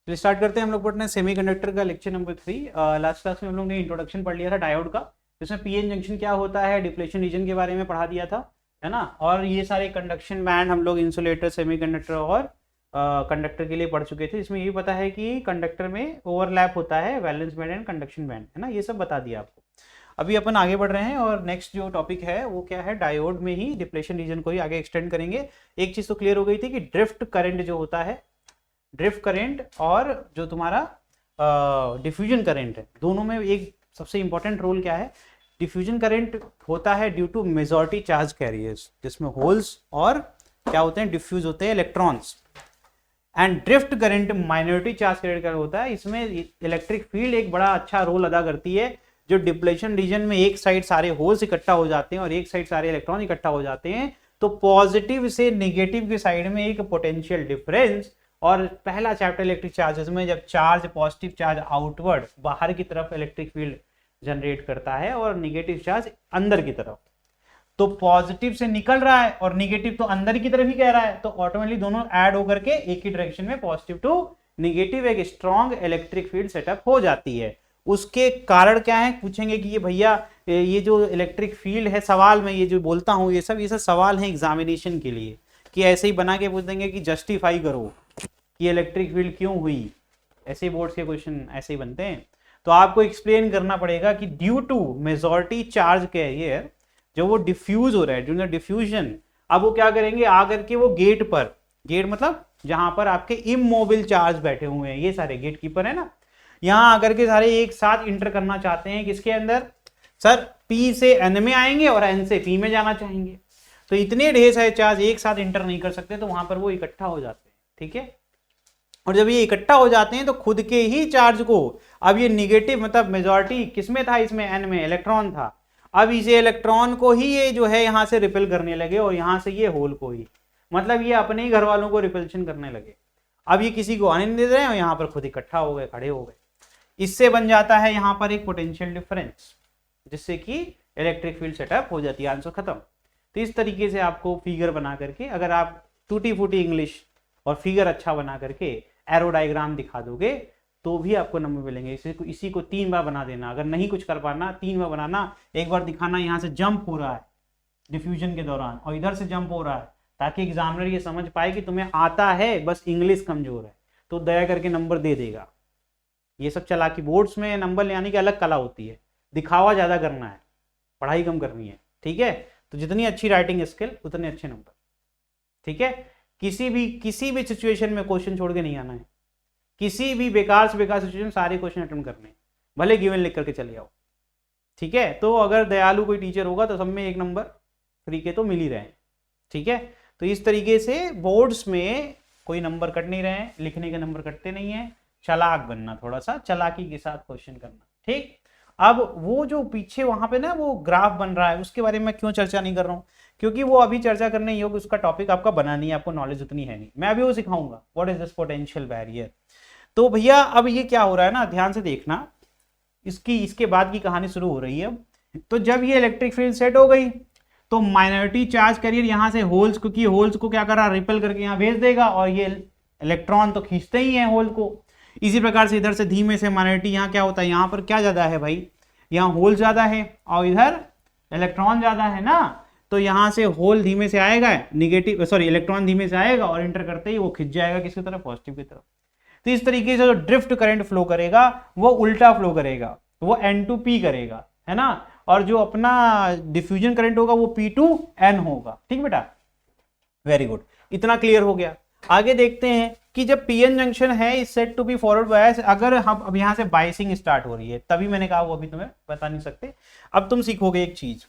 तो स्टार्ट करते हैं हम लोग पढ़ना सेमीकंडक्टर का लेक्चर नंबर 3। लास्ट क्लास में हम लोग ने इंट्रोडक्शन पढ़ लिया था डायोड का, जिसमें पीएन जंक्शन क्या होता है, डिप्लेशन रीजन के बारे में पढ़ा दिया था, है ना। और ये सारे कंडक्शन बैंड हम लोग इंसुलेटर, सेमीकंडक्टर और कंडक्टर के लिए पढ़ चुके थे। इसमें ये पता है कि कंडक्टर में ओवरलैप होता है valence band and conduction band, है ना, ये सब बता दिया आपको। अभी अपन आगे बढ़ रहे हैं और नेक्स्ट जो टॉपिक है वो क्या है, डायोड में ही डिप्लेशन रीजन को ही आगे एक्सटेंड करेंगे। एक चीज तो क्लियर हो गई थी कि ड्रिफ्ट करंट जो होता है, ड्रिफ्ट करंट और जो तुम्हारा डिफ्यूजन करंट है, दोनों में एक सबसे इंपॉर्टेंट रोल क्या है। डिफ्यूजन करंट होता है due to majority charge carriers, जिसमें होल्स और क्या होते हैं, डिफ्यूज होते हैं electrons. And drift current minority charge current का होता है, इसमें इलेक्ट्रिक फील्ड एक बड़ा अच्छा रोल अदा करती है। जो डिप्लेशन रीजन में एक साइड सारे होल्स इकट्ठा हो जाते हैं और एक साइड सारे इलेक्ट्रॉन इकट्ठा हो जाते हैं, तो पॉजिटिव से नेगेटिव के साइड में एक पोटेंशियल डिफरेंस। और पहला चैप्टर इलेक्ट्रिक चार्जेस में जब चार्ज पॉजिटिव चार्ज आउटवर्ड बाहर की तरफ इलेक्ट्रिक फील्ड जनरेट करता है और निगेटिव चार्ज अंदर की तरफ, तो पॉजिटिव से निकल रहा है और निगेटिव तो अंदर की तरफ ही कह रहा है, तो ऑटोमेटिकली दोनों ऐड होकर के एक ही डायरेक्शन में पॉजिटिव टू निगेटिव एक स्ट्रॉन्ग इलेक्ट्रिक फील्ड सेटअप हो जाती है। उसके कारण क्या है, पूछेंगे कि ये भैया ये जो इलेक्ट्रिक फील्ड है, सवाल में ये जो बोलता हूँ ये सब सवाल है एग्जामिनेशन के लिए, कि ऐसे ही बना के पूछ देंगे कि जस्टिफाई करो कि इलेक्ट्रिक फील्ड क्यों हुई। ऐसे बोर्ड्स के क्वेश्चन ऐसे ही बनते हैं, तो आपको एक्सप्लेन करना पड़ेगा कि due to majority charge carrier जो वो डिफ्यूज हो रहा है, ड्यूरिंग डिफ्यूजन, अब वो क्या करेंगे, आकर के वो गेट पर, गेट मतलब जहां पर आपके इमोबिल चार्ज बैठे हुए हैं, ये सारे गेट कीपर है ना, यहां आकर के सारे एक साथ इंटर करना चाहते हैं किसके अंदर, सर P से N में आएंगे और N से P में जाना चाहेंगे। तो इतने ढेर सारे चार्ज एक साथ इंटर नहीं कर सकते, तो वहां पर वो इकट्ठा हो जाते हैं, ठीक है। और जब ये इकट्ठा हो जाते हैं तो खुद के ही चार्ज को, अब ये निगेटिव मतलब मेजॉरिटी किसमें था, इसमें N में इलेक्ट्रॉन था, अब इसे इलेक्ट्रॉन को ही ये जो है यहां से रिपेल करने लगे और यहां से ये होल को ही, मतलब ये अपने ही घर वालों को रिपल्शन करने लगे। अब ये किसी को आने नहीं दे रहे हैं और यहां पर खुद इकट्ठा हो गए, खड़े हो गए। इससे बन जाता है यहां पर एक पोटेंशियल डिफरेंस, जिससे कि इलेक्ट्रिक फील्ड सेटअप हो जाती है। आंसर खत्म। तो इस तरीके से आपको फिगर बना करके, अगर आप टूटी फूटी इंग्लिश और फिगर अच्छा बना करके एरो डायग्राम दिखा दोगे तो भी आपको नंबर मिलेंगे। इसी को 3 बार बना देना, अगर नहीं कुछ कर पाना 3 बार बनाना। एक बार दिखाना यहाँ से जंप हो रहा है डिफ्यूजन के दौरान और इधर से जंप हो रहा है, ताकि एग्जामिनर ये समझ पाए कि तुम्हें आता है, बस इंग्लिश कमजोर है, तो दया करके नंबर दे देगा। ये सब चालाकी, बोर्ड्स में नंबर ले आने की अलग कला होती है, दिखावा ज्यादा करना है, पढ़ाई कम करनी है, ठीक है। तो जितनी अच्छी राइटिंग स्किल उतने अच्छे नंबर, ठीक है। किसी भी सिचुएशन में क्वेश्चन छोड़ के नहीं आना है, किसी भी बेकार से बेकार सिचुएशन सारे क्वेश्चन अटेम्प्ट करने, भले गिवन लिख करके चले आओ, ठीक है। तो अगर दयालु कोई टीचर होगा तो सब में 1 नंबर फ्री के तो मिल ही रहे हैं, ठीक है। तो इस तरीके से बोर्ड्स में कोई नंबर कट नहीं रहे हैं, लिखने के नंबर कटते नहीं है, चालाक बनना, थोड़ा सा चालाकी के साथ क्वेश्चन करना, ठीक। अब वो जो पीछे वहां पे ना वो ग्राफ बन रहा है, उसके बारे में क्यों चर्चा नहीं कर रहा हूँ, क्योंकि वो अभी चर्चा करने योग्य उसका टॉपिक आपका बना नहीं है, आपको नॉलेज उतनी है नहीं। मैं अभी वो सिखाऊंगा what is this potential barrier. तो भैया अब ये क्या हो रहा है ना, ध्यान से देखना, इसके बाद की कहानी शुरू हो रही है। तो जब ये इलेक्ट्रिक फील्ड सेट हो गई तो माइनॉरिटी चार्ज कैरियर यहां से होल्स, क्योंकि होल्स को क्या कर रहा है, रिपेल करके यहां भेज देगा, और ये इलेक्ट्रॉन तो खींचते ही हैं होल को। इसी प्रकार से इधर से धीमे से माइनॉरिटी, यहाँ क्या होता है, यहाँ पर क्या ज्यादा है भाई, यहाँ होल ज्यादा है और इधर इलेक्ट्रॉन ज्यादा है ना, तो यहां से होल धीमे से आएगा, निगेटिव सॉरी इलेक्ट्रॉन धीमे से आएगा और इंटर करते ही वो खिंच जाएगा किसकी तरफ, पॉजिटिव की तरफ। तो इस तरीके से जो ड्रिफ्ट करंट फ्लो करेगा वो उल्टा फ्लो करेगा, वो N2P करेगा, है ना। और जो अपना डिफ्यूजन करंट होगा वो P2N होगा, ठीक बेटा, वेरी गुड, इतना क्लियर हो गया। आगे देखते हैं कि जब पीएन जंक्शन है is set to be forward bias, अगर हम अब यहां से बायसिंग स्टार्ट हो रही है, तभी मैंने कहा वो अभी तुम्हें बता नहीं सकते। अब तुम सीखोगे एक चीज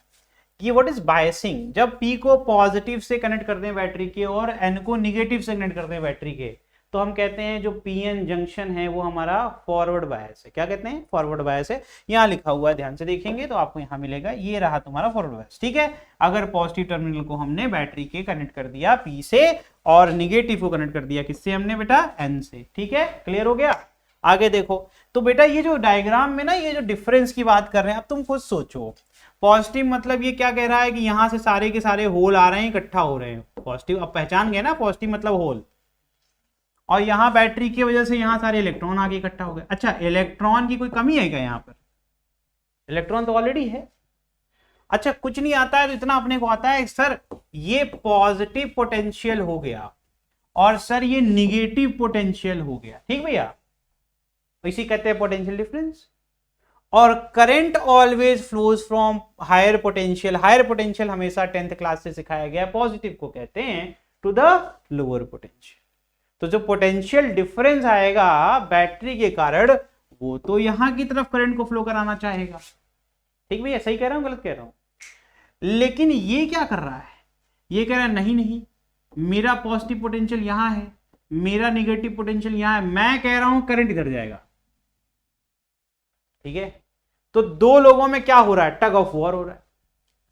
कि व्हाट इज बायसिंग। जब P को पॉजिटिव से कनेक्ट करते हैं बैटरी के और N को निगेटिव से कनेक्ट करते हैं बैटरी के, तो हम कहते हैं जो पीएन जंक्शन है वो हमारा फॉरवर्ड बायस है। क्या कहते हैं, फॉरवर्ड बायस है। यहाँ लिखा हुआ है, ध्यान से देखेंगे तो आपको यहाँ मिलेगा, ये रहा तुम्हारा फॉरवर्ड बायस, ठीक है। अगर पॉजिटिव टर्मिनल को हमने बैटरी के कनेक्ट कर दिया P से और निगेटिव को कनेक्ट कर दिया किससे, हमने बेटा N से, ठीक है, क्लियर हो गया। आगे देखो तो बेटा ये जो डायग्राम में ना ये जो डिफरेंस की बात कर रहे हैं, अब तुम खुद सोचो, पॉजिटिव मतलब ये क्या कह रहा है कि यहां से सारे के सारे होल आ रहे हैं, इकट्ठा हो रहे हैं, पॉजिटिव। अब पहचान गए ना, पॉजिटिव मतलब होल, और यहाँ बैटरी की वजह से यहाँ सारे इलेक्ट्रॉन आगे इकट्ठा हो गए। अच्छा, इलेक्ट्रॉन की कोई कमी है क्या यहाँ पर? इलेक्ट्रॉन तो ऑलरेडी है। अच्छा, कुछ नहीं आता है तो इतना अपने को आता है सर ये पॉजिटिव पोटेंशियल हो गया और सर ये निगेटिव पोटेंशियल हो गया, ठीक भैया, इसी कहते हैं पोटेंशियल डिफरेंस। और current always flows from higher potential, higher potential हमेशा 10th क्लास से सिखाया गया, पॉजिटिव को कहते हैं टू द लोअर पोटेंशियल। तो जो पोटेंशियल डिफरेंस आएगा बैटरी के कारण वो तो यहां की तरफ करंट को फ्लो कराना चाहेगा, ठीक भैया, सही कह रहा हूं गलत कह रहा हूं? लेकिन ये क्या कर रहा है, ये कह रहा है नहीं नहीं मेरा पॉजिटिव पोटेंशियल यहां है, मेरा निगेटिव पोटेंशियल यहां है, मैं कह रहा हूं करंट इधर जाएगा, ठीक है। तो दो लोगों में क्या हो रहा है, टग ऑफ वॉर हो रहा है,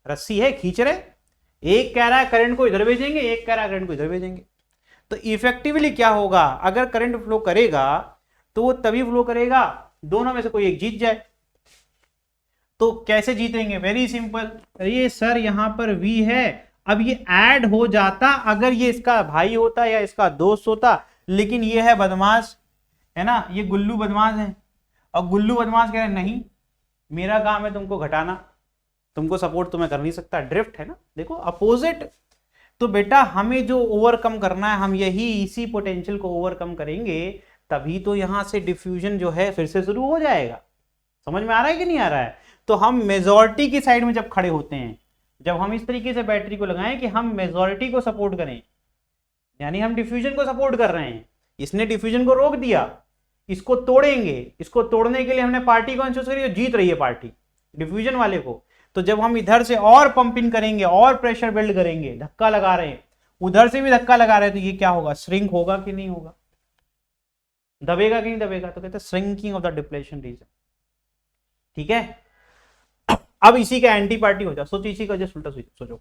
रस्सी है खींच रहे, एक कह रहा है करंट को इधर भेजेंगे, एक कह रहा है करंट को इधर भेजेंगे। तो इफेक्टिवली क्या होगा, अगर करंट फ्लो करेगा तो वो तभी फ्लो करेगा दोनों में से कोई एक जीत जाए। तो कैसे जीतेंगे, वेरी सिंपल, ये सर यहां पर V है, अब ये ऐड हो जाता अगर ये इसका भाई होता या इसका दोस्त होता, लेकिन ये है बदमाश, है ना, ये गुल्लू बदमाश है, और गुल्लू बदमाश कह रहे नहीं मेरा काम है तुमको घटाना, तुमको सपोर्ट तो मैं कर नहीं सकता, ड्रिफ्ट है ना, देखो अपोजिट। तो बेटा हमें जो ओवरकम करना है, हम यही इसी पोटेंशियल को ओवरकम करेंगे, तभी तो यहां से डिफ्यूजन जो है फिर से शुरू हो जाएगा। समझ में आ रहा है कि नहीं आ रहा है? तो हम मेजॉरिटी की साइड में जब खड़े होते हैं, जब हम इस तरीके से बैटरी को लगाएं कि हम मेजॉरिटी को सपोर्ट करें, यानी हम डिफ्यूजन को सपोर्ट कर रहे हैं, इसने डिफ्यूजन को रोक दिया, इसको तोड़ेंगे, इसको तोड़ने के लिए हमने पार्टी कौन चूज करी, जीत रही है पार्टी डिफ्यूजन वाले को। तो जब हम इधर से और पंपिंग करेंगे और प्रेशर बिल्ड करेंगे, धक्का लगा रहे हैं, उधर से भी धक्का लगा रहे हैं, तो ये क्या होगा, श्रिंक होगा कि नहीं होगा, दबेगा कि नहीं दबेगा? तो कहते हैं shrinking of the depletion reason, ठीक है। अब इसी का एंटी पार्टी हो जाए, सोचो इसी का जस्ट उल्टा सोचो,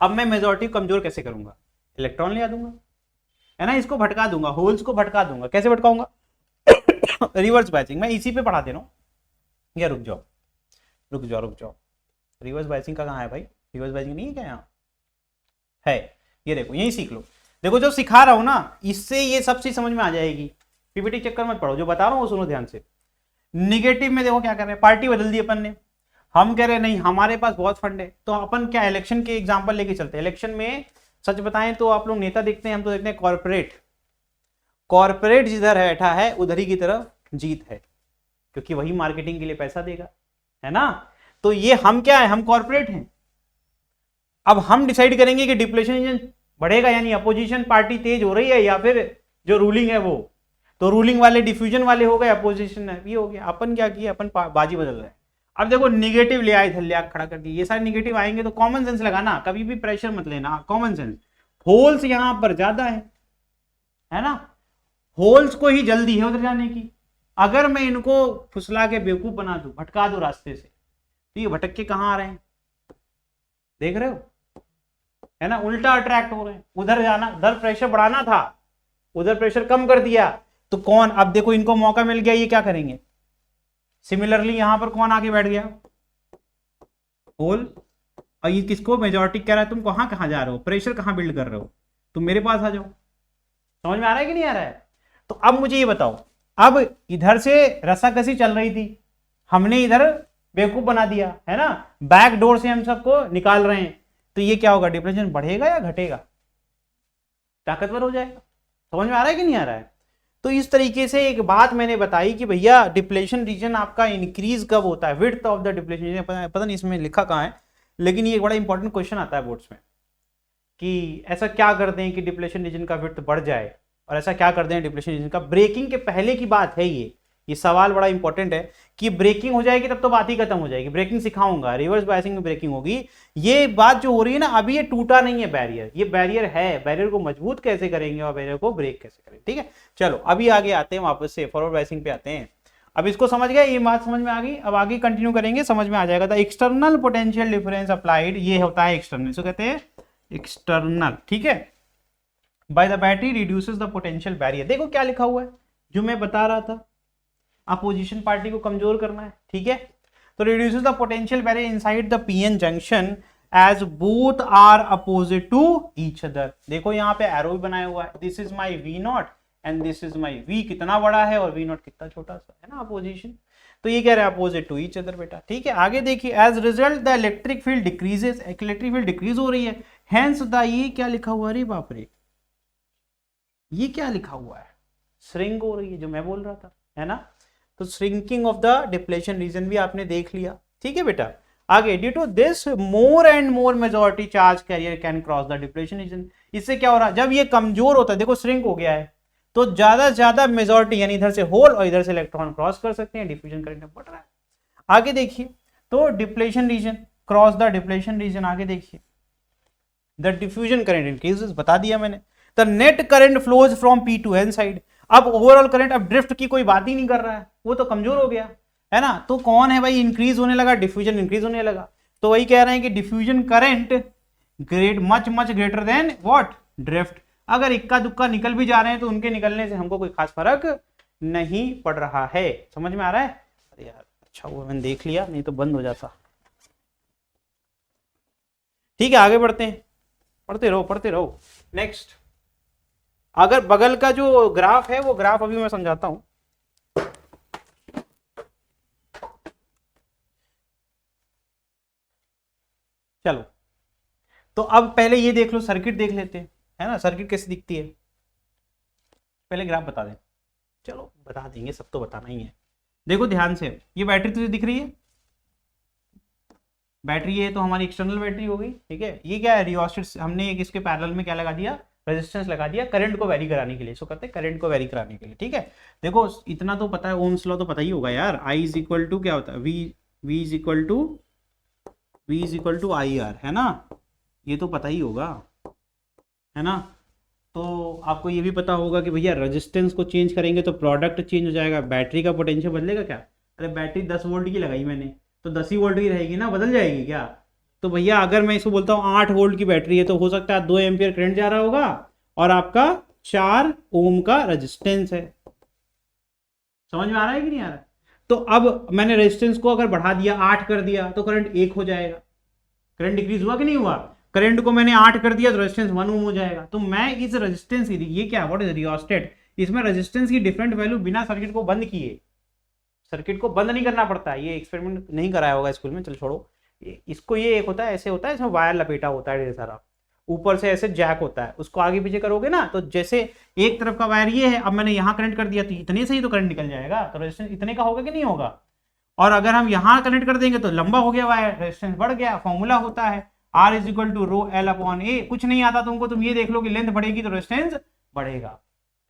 अब मैं मेजॉरिटी कमजोर कैसे करूंगा, इलेक्ट्रॉन ले आ दूंगा, है ना, इसको भटका दूंगा, होल्स को भटका दूंगा, कैसे भटकाऊंगा रिवर्स बायसिंग, मैं इसी पे पढ़ा दे रहा हूं, या रुक जाओ रुक जाओ रुक जाओ, रिवर्स बायसिंग का कहां है भाई, रिवर्स बायसिंग नहीं है क्या यहाँ है, ये देखो यही सीख लो, देखो जो सिखा रहा हूं ना इससे ये सब चीज समझ में आ जाएगी, पीपीटी चक्कर मत पढ़ो, जो बता रहा हूं वो सुनो ध्यान से। निगेटिव में देखो क्या कर रहे हैं, पार्टी बदल दी अपन ने, हम कह रहे हैं नहीं हमारे पास बहुत फंड है, तो अपन क्या इलेक्शन के एग्जांपल लेके चलते हैं। इलेक्शन में सच बताएं तो आप लोग नेता देखते हैं, हम तो देखते हैं कॉर्पोरेट, कॉर्पोरेट जिधर बैठा है उधर ही की तरफ जीत है, क्योंकि वही मार्केटिंग के लिए पैसा देगा, है ना। तो ये हम क्या है, हम कॉर्पोरेट हैं। अब हम डिसाइड करेंगे कि डिप्लेशन इंजन बढ़ेगा, यानी अपोजिशन पार्टी तेज हो रही है या फिर जो रूलिंग है वो, तो रूलिंग वाले डिफ्यूजन वाले हो गए, अपोजिशन है ये हो गया। अपन क्या किया, अपन बाजी बदल रहे हैं। अब देखो निगेटिव ले आए, इधर ले आके खड़ा कर दिया, ये सारे निगेटिव आएंगे तो कॉमन सेंस लगाना, कभी भी प्रेशर मत लेना, कॉमन सेंस। होल्स यहां पर ज्यादा है ना, होल्स को ही जल्दी है उधर जाने की। अगर मैं इनको फुसला के बेवकूफ बना दूं, भटका दूं रास्ते से, तो ये भटक के कहां आ रहे हैं, देख रहे हो, है ना, उल्टा अट्रैक्ट हो रहे हैं। उधर जाना, उधर प्रेशर बढ़ाना था, उधर प्रेशर कम कर दिया, तो कौन, अब देखो इनको मौका मिल गया, ये क्या करेंगे। सिमिलरली यहां पर कौन आके बैठ गया, होल, और ये किसको, मेजॉरिटी कह रहा है तुम कहां जा रहे हो, प्रेशर कहां बिल्ड कर रहे हो, तुम मेरे पास आ जाओ। समझ में आ रहा है कि नहीं आ रहा है? तो अब मुझे ये बताओ, अब इधर से रस्साकसी चल रही थी, हमने इधर बेवकूफ बना दिया, है ना, बैक डोर से हम सबको निकाल रहे हैं, तो ये क्या होगा, डिप्रेशन बढ़ेगा या घटेगा, ताकतवर हो जाएगा। समझ में आ रहा है कि नहीं आ रहा है? तो इस तरीके से एक बात मैंने बताई कि भैया डिप्लेशन रीजन आपका इंक्रीज कब होता है, width of the depletion reason, पता नहीं इसमें लिखा कहां है, लेकिन ये एक बड़ा इंपॉर्टेंट क्वेश्चन आता है बोर्ड्स में, कि ऐसा क्या कर दें कि डिप्लेशन रीजन का विड्थ बढ़ जाए, और ऐसा क्या कर दें डिप्लेशन रीजन का, ब्रेकिंग के पहले की बात है ये सवाल बड़ा इंपॉर्टेंट है, कि ब्रेकिंग हो जाएगी तब तो बात ही खत्म हो जाएगी, ब्रेकिंग सिखाऊंगा, रिवर्स बायसिंग में ब्रेकिंग होगी। ये बात जो हो रही है ना, अभी ये टूटा नहीं है बैरियर, ये बैरियर है, बैरियर को मजबूत कैसे करेंगे और बैरियर को ब्रेक कैसे करेंगे, ठीक है। चलो अभी आगे आते हैं, वापस से फॉरवर्ड बायसिंग पे आते हैं। अब इसको समझ गए, ये बात समझ में आ गई, अब आगे कंटिन्यू करेंगे, समझ में आ जाएगा। The external potential difference applied, ये होता है एक्सटर्नल, इसको कहते हैं एक्सटर्नल, ठीक है। Bye the battery reduces the potential barrier, देखो क्या लिखा हुआ है जो मैं बता रहा था, अपोजिशन पार्टी को कमजोर करना है, ठीक है। तो reduces the potential barrier inside the PN junction as both are opposite to each other. देखो यहाँ पे एरो भी बनाया हुआ है, this is my V naught and this is my V कितना बड़ा है और वी नॉट कितना छोटा सा है ना, अपोजिशन। तो ये कह रहे हैं अपोजिट टू ईच अदर बेटा, ठीक है। आगे देखिए, as result the electric field decreases, electric field decrease हो रही है, हेंस द, ये क्या लिखा हुआ है, अरे बाप रे, ये क्या लिखा हुआ है, श्रिंक हो रही है, जो मैं बोल रहा था, है ना। तो shrinking of the depletion region भी आपने देख लिया, ठीक है बेटा। आगे, due to this more and more majority charge carrier can cross the depletion region. इससे क्या हो रहा है, जब ये कमजोर होता है, देखो श्रिंक हो गया है, तो ज्यादा से ज्यादा मेजॉरिटी यानी इधर से होल और इधर से इलेक्ट्रॉन क्रॉस कर सकते हैं, डिफ्यूजन करंट बढ़ रहा है। आगे देखिए, तो depletion region, cross the depletion region, आगे देखिए, द डिफ्यूजन करंट इंक्रीजेस, बता दिया मैंने। The net current flows from P to N side. अब ओवरऑल करंट, अब ड्रिफ्ट की कोई बात ही नहीं कर रहा है, वो तो कमजोर हो गया है ना। तो कौन है भाई, इंक्रीज होने लगा, डिफ्यूजन इंक्रीज होने लगा। तो वही कह रहे हैं कि diffusion current great much much greater than what, drift. अगर इक्का दुक्का निकल भी जा रहे हैं तो उनके निकलने से हमको कोई खास फर्क नहीं पड़ रहा है, समझ में आ रहा है। अरे यार अच्छा हुआ मैंने देख लिया, नहीं तो बंद हो जाता। ठीक है, आगे बढ़ते हैं, पढ़ते रहो पढ़ते रहो। नेक्स्ट, अगर बगल का जो ग्राफ है वो ग्राफ अभी मैं समझाता हूं। चलो, तो अब पहले ये देख लो, सर्किट देख लेते हैं, है ना, सर्किट कैसे दिखती है। पहले ग्राफ बता दें, चलो बता देंगे, सब तो बताना ही है। देखो ध्यान से, ये बैटरी तुझे दिख रही है, बैटरी है तो हमारी एक्सटर्नल बैटरी हो गई, ठीक है। ये क्या है, रियोस्टेट, हमने एक इसके पैरेलल में क्या लगा दिया, रेजिस्टेंस लगा दिया, करंट को वेरी कराने के लिए, इसको करते हैं करंट को वेरी कराने के लिए, ठीक है। देखो इतना तो पता है, ओम्स लॉ तो पता ही होगा यार, आई इज इक्वल टू क्या होता है, V is equal to I R, है ना, ये तो पता ही होगा, है ना। तो आपको ये भी पता होगा कि भैया रेजिस्टेंस को चेंज करेंगे तो प्रोडक्ट चेंज हो जाएगा, बैटरी का पोटेंशियल बदलेगा क्या। अरे बैटरी 10 वोल्ट की लगाई मैंने, तो 10 ही वोल्ट की रहेगी ना, बदल जाएगी क्या। तो भैया अगर मैं इसको बोलता हूँ 8 वोल्ट की बैटरी है, तो हो सकता है 2 एम्पियर करंट जा रहा होगा और आपका 4 ओम का रेजिस्टेंस है। समझ में आ रहा है कि नहीं आ रहा है। तो अब मैंने रेजिस्टेंस को अगर बढ़ा दिया, 8 कर दिया, तो करंट 1 हो जाएगा। करंट डिक्रीज हुआ कि नहीं हुआ, करंट को मैंने 8 कर दिया तो रेजिस्टेंस 1 ओम हो जाएगा। तो मैं इस रेजिस्टेंस की, ये क्या, व्हाट इज रियोस्टेट, इसमें रेजिस्टेंस की डिफरेंट वैल्यू बिना सर्किट को बंद किए, सर्किट को बंद नहीं करना पड़ता है, ये एक्सपेरिमेंट नहीं कराया होगा स्कूल में, चल छोड़ो। इसको ये एक होता है, ऐसे होता है, इसमें वायर लपेटा होता है ढेर सारा, ऊपर से ऐसे जैक होता है, उसको आगे पीछे करोगे ना, तो जैसे एक तरफ का वायर ये है, अब मैंने यहाँ करंट कर दिया तो इतने से ही तो करंट निकल जाएगा, तो रेजिस्टेंस इतने का होगा कि नहीं होगा। और अगर हम यहाँ कनेक्ट कर देंगे तो लंबा हो गया वायर, रेजिस्टेंस बढ़ गया। फॉर्मूला होता है R is equal to rho L upon A. कुछ नहीं आता तुमको, तुम ये देख लो कि लेंथ बढ़ेगी तो रेजिस्टेंस बढ़ेगा,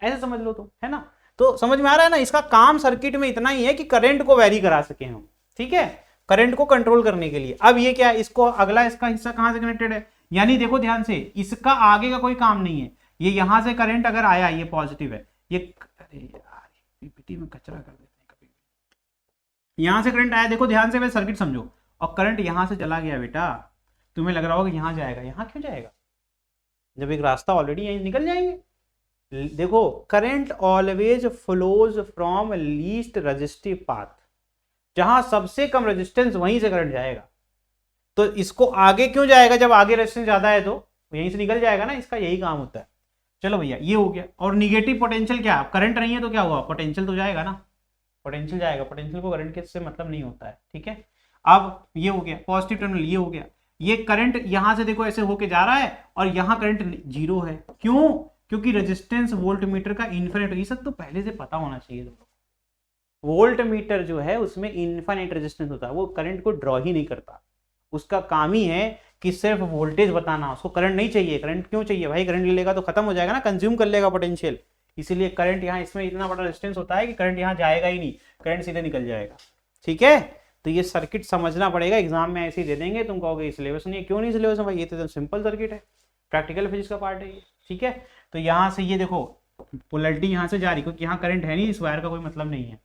ऐसे समझ लो तुम, है ना। तो समझ में आ रहा है ना, इसका काम सर्किट में इतना ही है कि करंट को वेरी करा सके हम, ठीक है, करंट को कंट्रोल करने के लिए। अब ये क्या है, इसको अगला इसका हिस्सा कहां से कनेक्टेड है, यानी देखो ध्यान से, इसका आगे का कोई काम नहीं है। ये यहां से करंट अगर आया, ये पॉजिटिव है, ये अरे यार पीपीटी में कचरा कर देते हैं कभी, यहां से करंट आया, देखो ध्यान से, मैं सर्किट समझो, और करंट यहां से चला गया बेटा, तुम्हें लग रहा होगा यहां जाएगा, यहां क्यों जाएगा, जब एक रास्ता ऑलरेडी यहीं निकल जाएंगे। देखो current always flows from least resistive path, जहां सबसे कम रेजिस्टेंस वहीं से करंट जाएगा। तो इसको आगे क्यों जाएगा, जब आगे रेजिस्टेंस ज्यादा है तो यहीं से निकल जाएगा ना, इसका यही काम होता है। चलो भैया ये हो गया। और निगेटिव पोटेंशियल क्या, करंट नहीं है तो क्या हुआ, पोटेंशियल तो जाएगा ना, पोटेंशियल जाएगा, पोटेंशियल को करंट के से मतलब नहीं होता है, ठीक है। अब ये हो गया पॉजिटिव टर्मिनल, ये हो गया, ये करंट यहां से देखो ऐसे होके जा रहा है और यहां करंट 0 है, क्यों, क्योंकि रेजिस्टेंस वोल्ट मीटर का इन्फिनिट, ये सब तो पहले से पता होना चाहिए तुमको। वोल्ट मीटर जो है उसमें इन्फिनिट रेजिस्टेंस होता है, वो करंट को ड्रॉ ही नहीं करता, उसका काम ही है कि सिर्फ वोल्टेज बताना, उसको करंट नहीं चाहिए। करंट क्यों चाहिए भाई, करंट ले लेगा तो खत्म हो जाएगा ना, कंज्यूम कर लेगा पोटेंशियल, इसीलिए करंट यहाँ इसमें इतना बड़ा रेजिस्टेंस होता है कि करंट यहाँ जाएगा ही नहीं, करंट सीधे निकल जाएगा, ठीक है। तो ये सर्किट समझना पड़ेगा, एग्जाम में ऐसे ही दे देंगे, तुम कहोगे सिलेबस नहीं है, क्यों नहीं सिलेबस है भाई, ये तो सिंपल सर्किट है, प्रैक्टिकल फिजिक्स का पार्ट है ये, ठीक है। तो यहाँ से ये देखो पोलैरिटी यहाँ से जा रही, क्योंकि यहाँ करंट है नहीं, इस वायर का कोई मतलब नहीं है,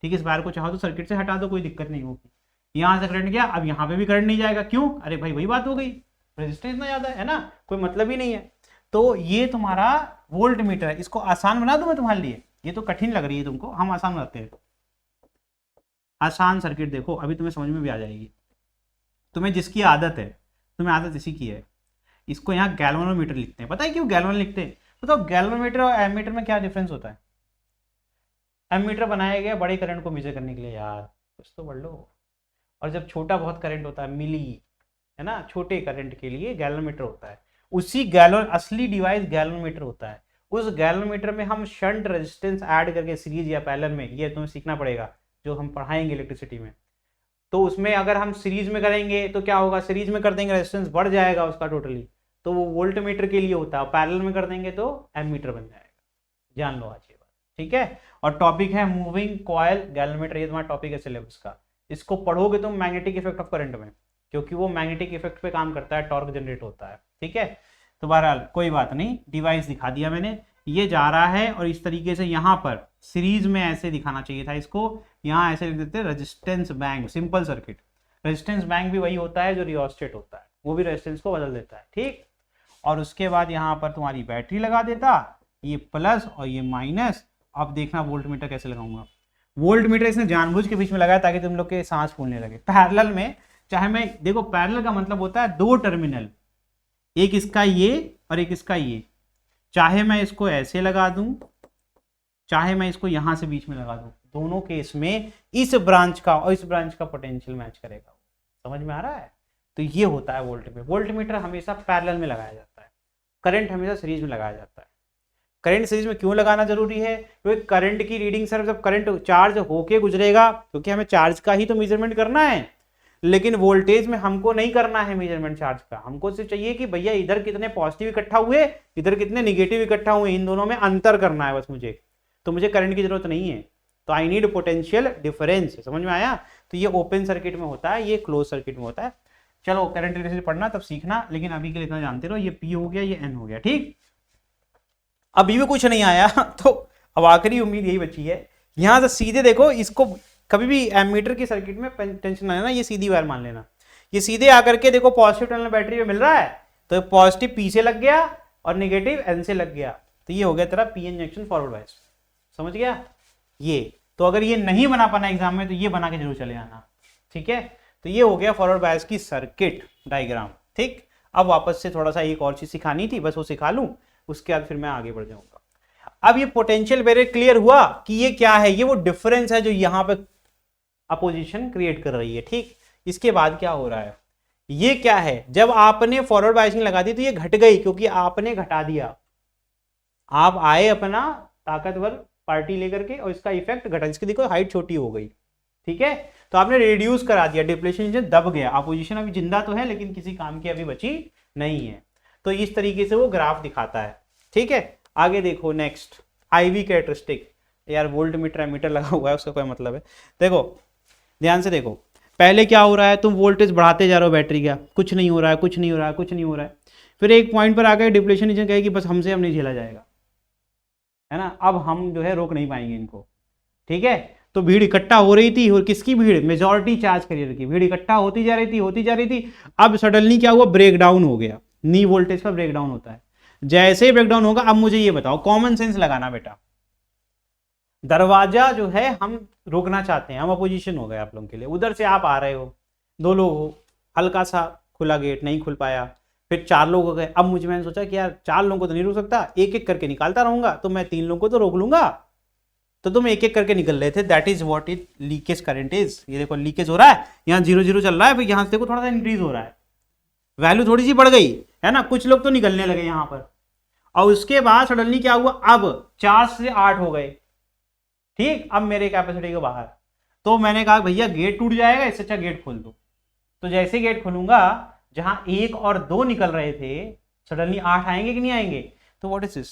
ठीक है। इस वायर को चाहो तो सर्किट से हटा दो, कोई दिक्कत नहीं होगी। यहाँ से करंट गया, अब यहाँ पे भी करंट नहीं जाएगा, क्यों, अरे भाई वही बात हो गई, रेजिस्टेंस इतना ज्यादा है ना, कोई मतलब ही नहीं है। तो ये तुम्हारा वोल्ट मीटर है, इसको आसान बना दूं मैं तुम्हारे लिए, ये तो कठिन लग रही है तुमको, हम आसान बनाते हैं। आसान सर्किट देखो, अभी तुम्हें समझ में भी आ जाएगी, तुम्हें जिसकी आदत है, तुम्हें आदत इसी की है। इसको यहाँ गैल्वेनोमीटर लिखते हैं, पता है क्यों गैल्वेन लिखते हैं? तो गैल्वेनोमीटर और एमीटर में क्या डिफरेंस होता है? एमीटर बनाया गया बड़े करंट को मेजर करने के लिए यार, कुछ तो पढ़ लो। और जब छोटा बहुत करंट होता है, मिली, है ना, छोटे करंट के लिए गैल्वेनोमीटर होता है। उसी गैलन असली डिवाइस गैल्वेनोमीटर होता है। उस गैल्वेनोमीटर में हम शंट रेजिस्टेंस ऐड करके सीरीज या पैरेलल में, ये तुम्हें सीखना पड़ेगा जो हम पढ़ाएंगे इलेक्ट्रिसिटी में। तो उसमें अगर हम सीरीज में करेंगे तो क्या होगा, सीरीज में कर देंगे रेजिस्टेंस बढ़ जाएगा उसका टोटली, तो वो वोल्ट मीटर के लिए होता है। पैरेलल में कर देंगे तो एमीटर बन जाएगा। जान लो आज ये बात, ठीक है। और टॉपिक है मूविंग कॉइल गैल्वेनोमीटर, ये तुम्हारा टॉपिक है सिलेबस का। इसको पढ़ोगे तुम मैग्नेटिक इफेक्ट ऑफ करंट में, क्योंकि वो मैग्नेटिक इफेक्ट पे काम करता है, टॉर्क जनरेट होता है, ठीक है। तो बहरहाल कोई बात नहीं, डिवाइस दिखा दिया मैंने, ये जा रहा है और इस तरीके से यहाँ पर सीरीज में ऐसे दिखाना चाहिए था इसको, यहाँ ऐसे लिख देते हैं resistance bank, simple circuit. Resistance bank भी वही होता है जो रियोस्टेट होता है, वो भी रेजिस्टेंस को बदल देता है, ठीक। और उसके बाद यहाँ पर तुम्हारी बैटरी लगा देता, ये प्लस और ये माइनस। अब देखना वोल्ट मीटर कैसे लगाऊंगा। वोल्ट मीटर इसने जानबूझ के बीच में लगाया ताकि तुम लोग के सांस फूलने लगे। पैरेलल में चाहे मैं, देखो पैरेलल का मतलब होता है दो टर्मिनल, एक इसका ये और एक इसका ये, चाहे मैं इसको ऐसे लगा दूं, चाहे मैं इसको यहां से बीच में लगा दूं, दोनों केस में इस ब्रांच का और इस ब्रांच का पोटेंशियल मैच करेगा। समझ में आ रहा है? तो ये होता है वोल्ट मीटर। वोल्ट मीटर हमेशा पैरेलल में लगाया जाता है, करंट हमेशा सीरीज में लगाया जाता है। करंट सीरीज में क्यों लगाना जरूरी है? क्योंकि करंट की रीडिंग सर जब करंट चार्ज होके गुजरेगा, क्योंकि हमें चार्ज का ही तो मेजरमेंट करना है, लेकिन वोल्टेज में हमको नहीं करना है मेजरमेंट चार्ज का। हमको सिर्फ चाहिए कि भैया इधर कितने पॉजिटिव इकट्ठा हुए, इधर कितने निगेटिव इकट्ठा हुए, इन दोनों में अंतर करना है बस मुझे। तो मुझे करंट की जरूरत नहीं है, तो आई नीड पोटेंशियल डिफरेंस। समझ में आया? तो ये ओपन सर्किट में होता है, ये क्लोज सर्किट में होता है। चलो करंट इलेक्ट्रिसिटी पढ़ना तब सीखना, लेकिन अभी के लिए इतना जानते रहो, ये पी हो गया, ये एन हो गया, ठीक। अभी भी कुछ नहीं आया तो अब आखिरी उम्मीद यही बची है। यहां से सीधे देखो, इसको कभी भी एमीटर की सर्किट में टेंशन ना लेना, ये सीधी वायर मान लेना। ये सीधे आकर के देखो पॉजिटिव टर्मिनल बैटरी में मिल रहा है, तो पॉजिटिव पी से लग गया और नेगेटिव एन से लग गया, तो ये हो गया तेरा P N junction forward bias. समझ गया? ये तो अगर ये नहीं बना पाना एग्जाम में तो ये बना के जरूर चले आना, ठीक है। तो ये हो गया फॉरवर्ड बायस की सर्किट डायग्राम, ठीक। अब वापस से थोड़ा सा एक और चीज सिखानी थी, बस वो सिखा लूं, उसके बाद फिर मैं आगे बढ़ जाऊंगा। अब ये पोटेंशियल बैरियर क्लियर हुआ कि ये क्या है, ये वो डिफरेंस है जो यहां पे अपोजिशन क्रिएट कर रही है, ठीक। इसके बाद क्या हो रहा है, ये क्या है, जब आपने फॉरवर्ड बायसिंग लगा दी तो ये घट गई, क्योंकि आपने घटा दिया। आप आए अपना ताकतवर पार्टी लेकर के और इसका इफेक्ट घटा, इसकी देखो हाइट छोटी हो गई, ठीक है। तो आपने रिड्यूस करा दिया, डिप्लेशन रीजन दब गया, अपोजिशन अभी जिंदा तो है लेकिन किसी काम की अभी बची नहीं है। तो इस तरीके से वो ग्राफ दिखाता है, ठीक है। आगे देखो नेक्स्ट आईवी कैरेक्टरिस्टिक। यार वोल्ट मीटर एमीटर लगा हुआ है, उसका कोई मतलब है? देखो ध्यान से देखो, पहले क्या हो रहा है, तुम वोल्टेज बढ़ाते जा रहे हो बैटरी का, कुछ नहीं हो रहा है, कुछ नहीं हो रहा है, कुछ नहीं हो रहा है। फिर एक पॉइंट पर आकर डिप्लेशन रीजन कहेगी बस हमसे अब नहीं झेला जाएगा, है ना, अब हम जो है रोक नहीं पाएंगे इनको, ठीक है। तो भीड़ इकट्ठा हो रही थी, और किसकी भीड़? मेजॉरिटी चार्ज कैरियर की भीड़ इकट्ठा होती जा रही थी। अब सडनली क्या हुआ, ब्रेकडाउन हो गया। नी वोल्टेज का ब्रेकडाउन होता है। जैसे ही ब्रेकडाउन होगा, अब मुझे ये बताओ, कॉमन सेंस लगाना बेटा, दरवाजा जो है हम रोकना चाहते हैं, हम अपोजिशन हो गए आप लोगों के लिए। उधर से आप आ रहे हो, दो लोग हो, हल्का सा खुला गेट नहीं खुल पाया, फिर 4 लोग हो गए। अब मैंने सोचा कि यार 4 लोगों को तो नहीं रोक सकता, एक एक करके निकालता रहूंगा, तो मैं 3 लोगों को तो रोक लूंगा। तो तुम एक एक करके निकल रहे थे, that is what it leakage current is. ये देखो लीकेज हो रहा है, यहाँ 0 चल रहा है, फिर यहाँ से देखो थोड़ा सा इंक्रीज हो रहा है, वैल्यू थोड़ी सी बढ़ गई, है ना, कुछ लोग तो निकलने लगे यहाँ पर। और उसके बाद सडनली क्या हुआ, अब 4 से 8 हो गए, ठीक। अब मेरे कैपेसिटी के बाहर, तो मैंने कहा भैया गेट टूट जाएगा, इससे अच्छा गेट खोल दो। तो जैसे गेट खोलूंगा, जहां 1 और 2 निकल रहे थे, सडनली 8 आएंगे कि नहीं आएंगे? तो व्हाट इज दिस,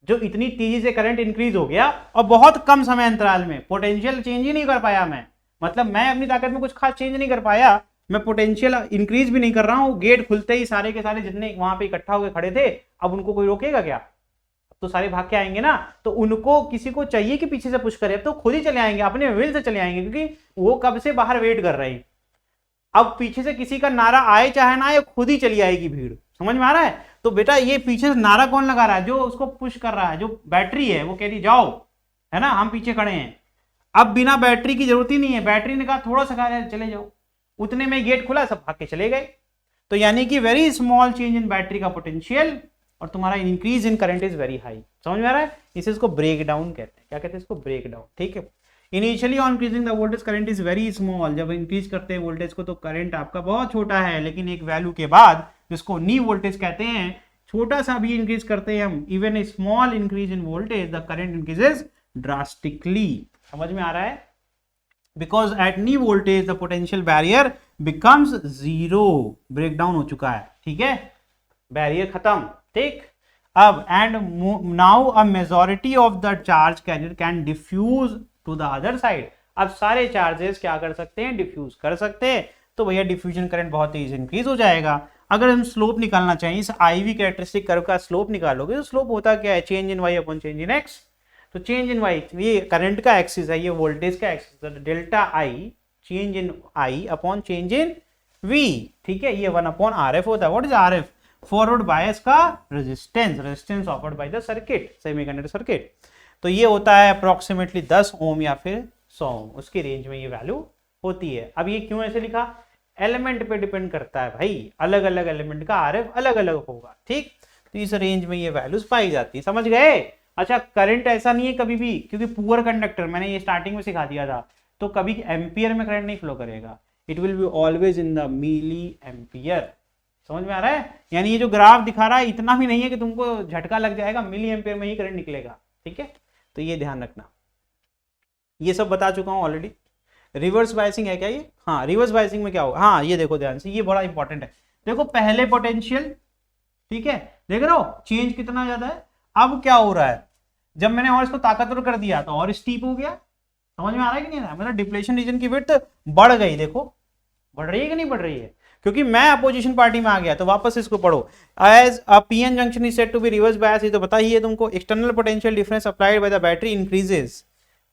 जो इतनी तेजी से करंट इंक्रीज हो गया और बहुत कम समय अंतराल में, पोटेंशियल चेंज ही नहीं कर पाया मैं, मतलब मैं अपनी ताकत में कुछ खास चेंज नहीं कर पाया, मैं पोटेंशियल इंक्रीज भी नहीं कर रहा हूं। गेट खुलते ही सारे के सारे जितने वहां पे इकट्ठा होकर खड़े थे, अब उनको कोई रोकेगा क्या? तो सारे भाग के आएंगे ना। तो उनको किसी को चाहिए कि पीछे से पुश करे, तो खुद ही चले आएंगे, अपने विल से चले आएंगे, क्योंकि वो कब से बाहर वेट कर रहे हैं। अब पीछे से किसी का नारा आए चाहे ना आए, खुद ही चली आएगी भीड़। समझ में आ रहा है? तो बेटा ये पीछे से नारा कौन लगा रहा है? जो उसको पुश कर रहा है, जो बैटरी है, वो कह रही जाओ, है ना, हम पीछे खड़े हैं। अब बिना बैटरी की जरूरत ही नहीं है, बैटरी ने कहा थोड़ा सा कहा चले जाओ, उतने में गेट खुला, सब भाग के चले गए। तो यानी कि very small change in battery का पोटेंशियल और तुम्हारा increase in current is very high. समझ में आ रहा है? इसे इसको ब्रेक डाउन कहते हैं। क्या कहते हैं इसको? Break down. ठीक है। Initially on increasing the voltage current is very small, जब इंक्रीज करते हैं वोल्टेज को तो करंट आपका बहुत छोटा है, लेकिन एक वैल्यू के बाद जिसको नी वोल्टेज कहते हैं, छोटा सा भी इंक्रीज करते हैं हम, even a small increase in voltage the current increases drastically. समझ में आ रहा है? Because at knee voltage the potential barrier becomes zero, break down हो चुका है। ठीक है, बैरियर खत्म। ठीक, अब and now a majority of the charge carrier can diffuse to the other side. अब सारे चार्जेस क्या कर सकते हैं? डिफ्यूज कर सकते हैं। तो भैया डिफ्यूजन करंट बहुत तेज इंक्रीज हो जाएगा। अगर हम स्लोप निकालना चाहिए, इस IV कैरेक्टरिस्टिक कर्व का स्लोप निकालोगे तो स्लोप होता क्या है? Change in y upon change in x। तो चेंज इन y ये करंट का एक्सिस है, ये वोल्टेज का एक्सिस है, delta I change in I upon change in V। ठीक है, ये 1 अपॉन RF होता है। What is RF? Forward bias का resistance offered by the circuit, semiconductor circuit. तो ये होता है अप्रोक्सीमेटली 10 ओम या फिर 100 ओम, उसकी रेंज में ये वैल्यू होती है। अब ये क्यों ऐसे लिखा? एलिमेंट पे डिपेंड करता है भाई, अलग अलग एलिमेंट का RF अलग अलग होगा। ठीक, तो इस रेंज में ये वैल्यूज पाई जाती है। समझ गए? अच्छा, करंट ऐसा नहीं है कभी भी, क्योंकि पुअर कंडक्टर मैंने ये स्टार्टिंग में सिखा दिया था, तो कभी एम्पियर में करंट नहीं फ्लो करेगा, it will be always in the milliampere. समझ में आ रहा है? यानी ये जो ग्राफ दिखा रहा है इतना भी नहीं है कि तुमको झटका लग जाएगा, मिली एम्पियर में ही करंट निकलेगा। ठीक है, तो ये ध्यान रखना। ये सब बता चुका हूं ऑलरेडी। रिवर्स बायसिंग है क्या ये? हाँ, रिवर्स बायसिंग में क्या होगा? हाँ, ये देखो ध्यान से, ये बड़ा इंपॉर्टेंट है। देखो पहले पोटेंशियल, ठीक है, देख रहे हो चेंज कितना ज्यादा है। अब क्या हो रहा है? जब मैंने और इसको ताकतवर कर दिया तो और स्टीप हो गया। समझ में आ रहा है कि नहीं आ रहा है? मतलब डिप्लेशन रीजन की विड्थ बढ़ गई। देखो बढ़ रही है कि नहीं बढ़ रही है? क्योंकि मैं अपोजिशन पार्टी में आ गया। तो वापस इसको पढ़ो। As a PN junction is said to be reverse bias, ये तो पता ही है तुमको। External potential difference applied by the battery increases,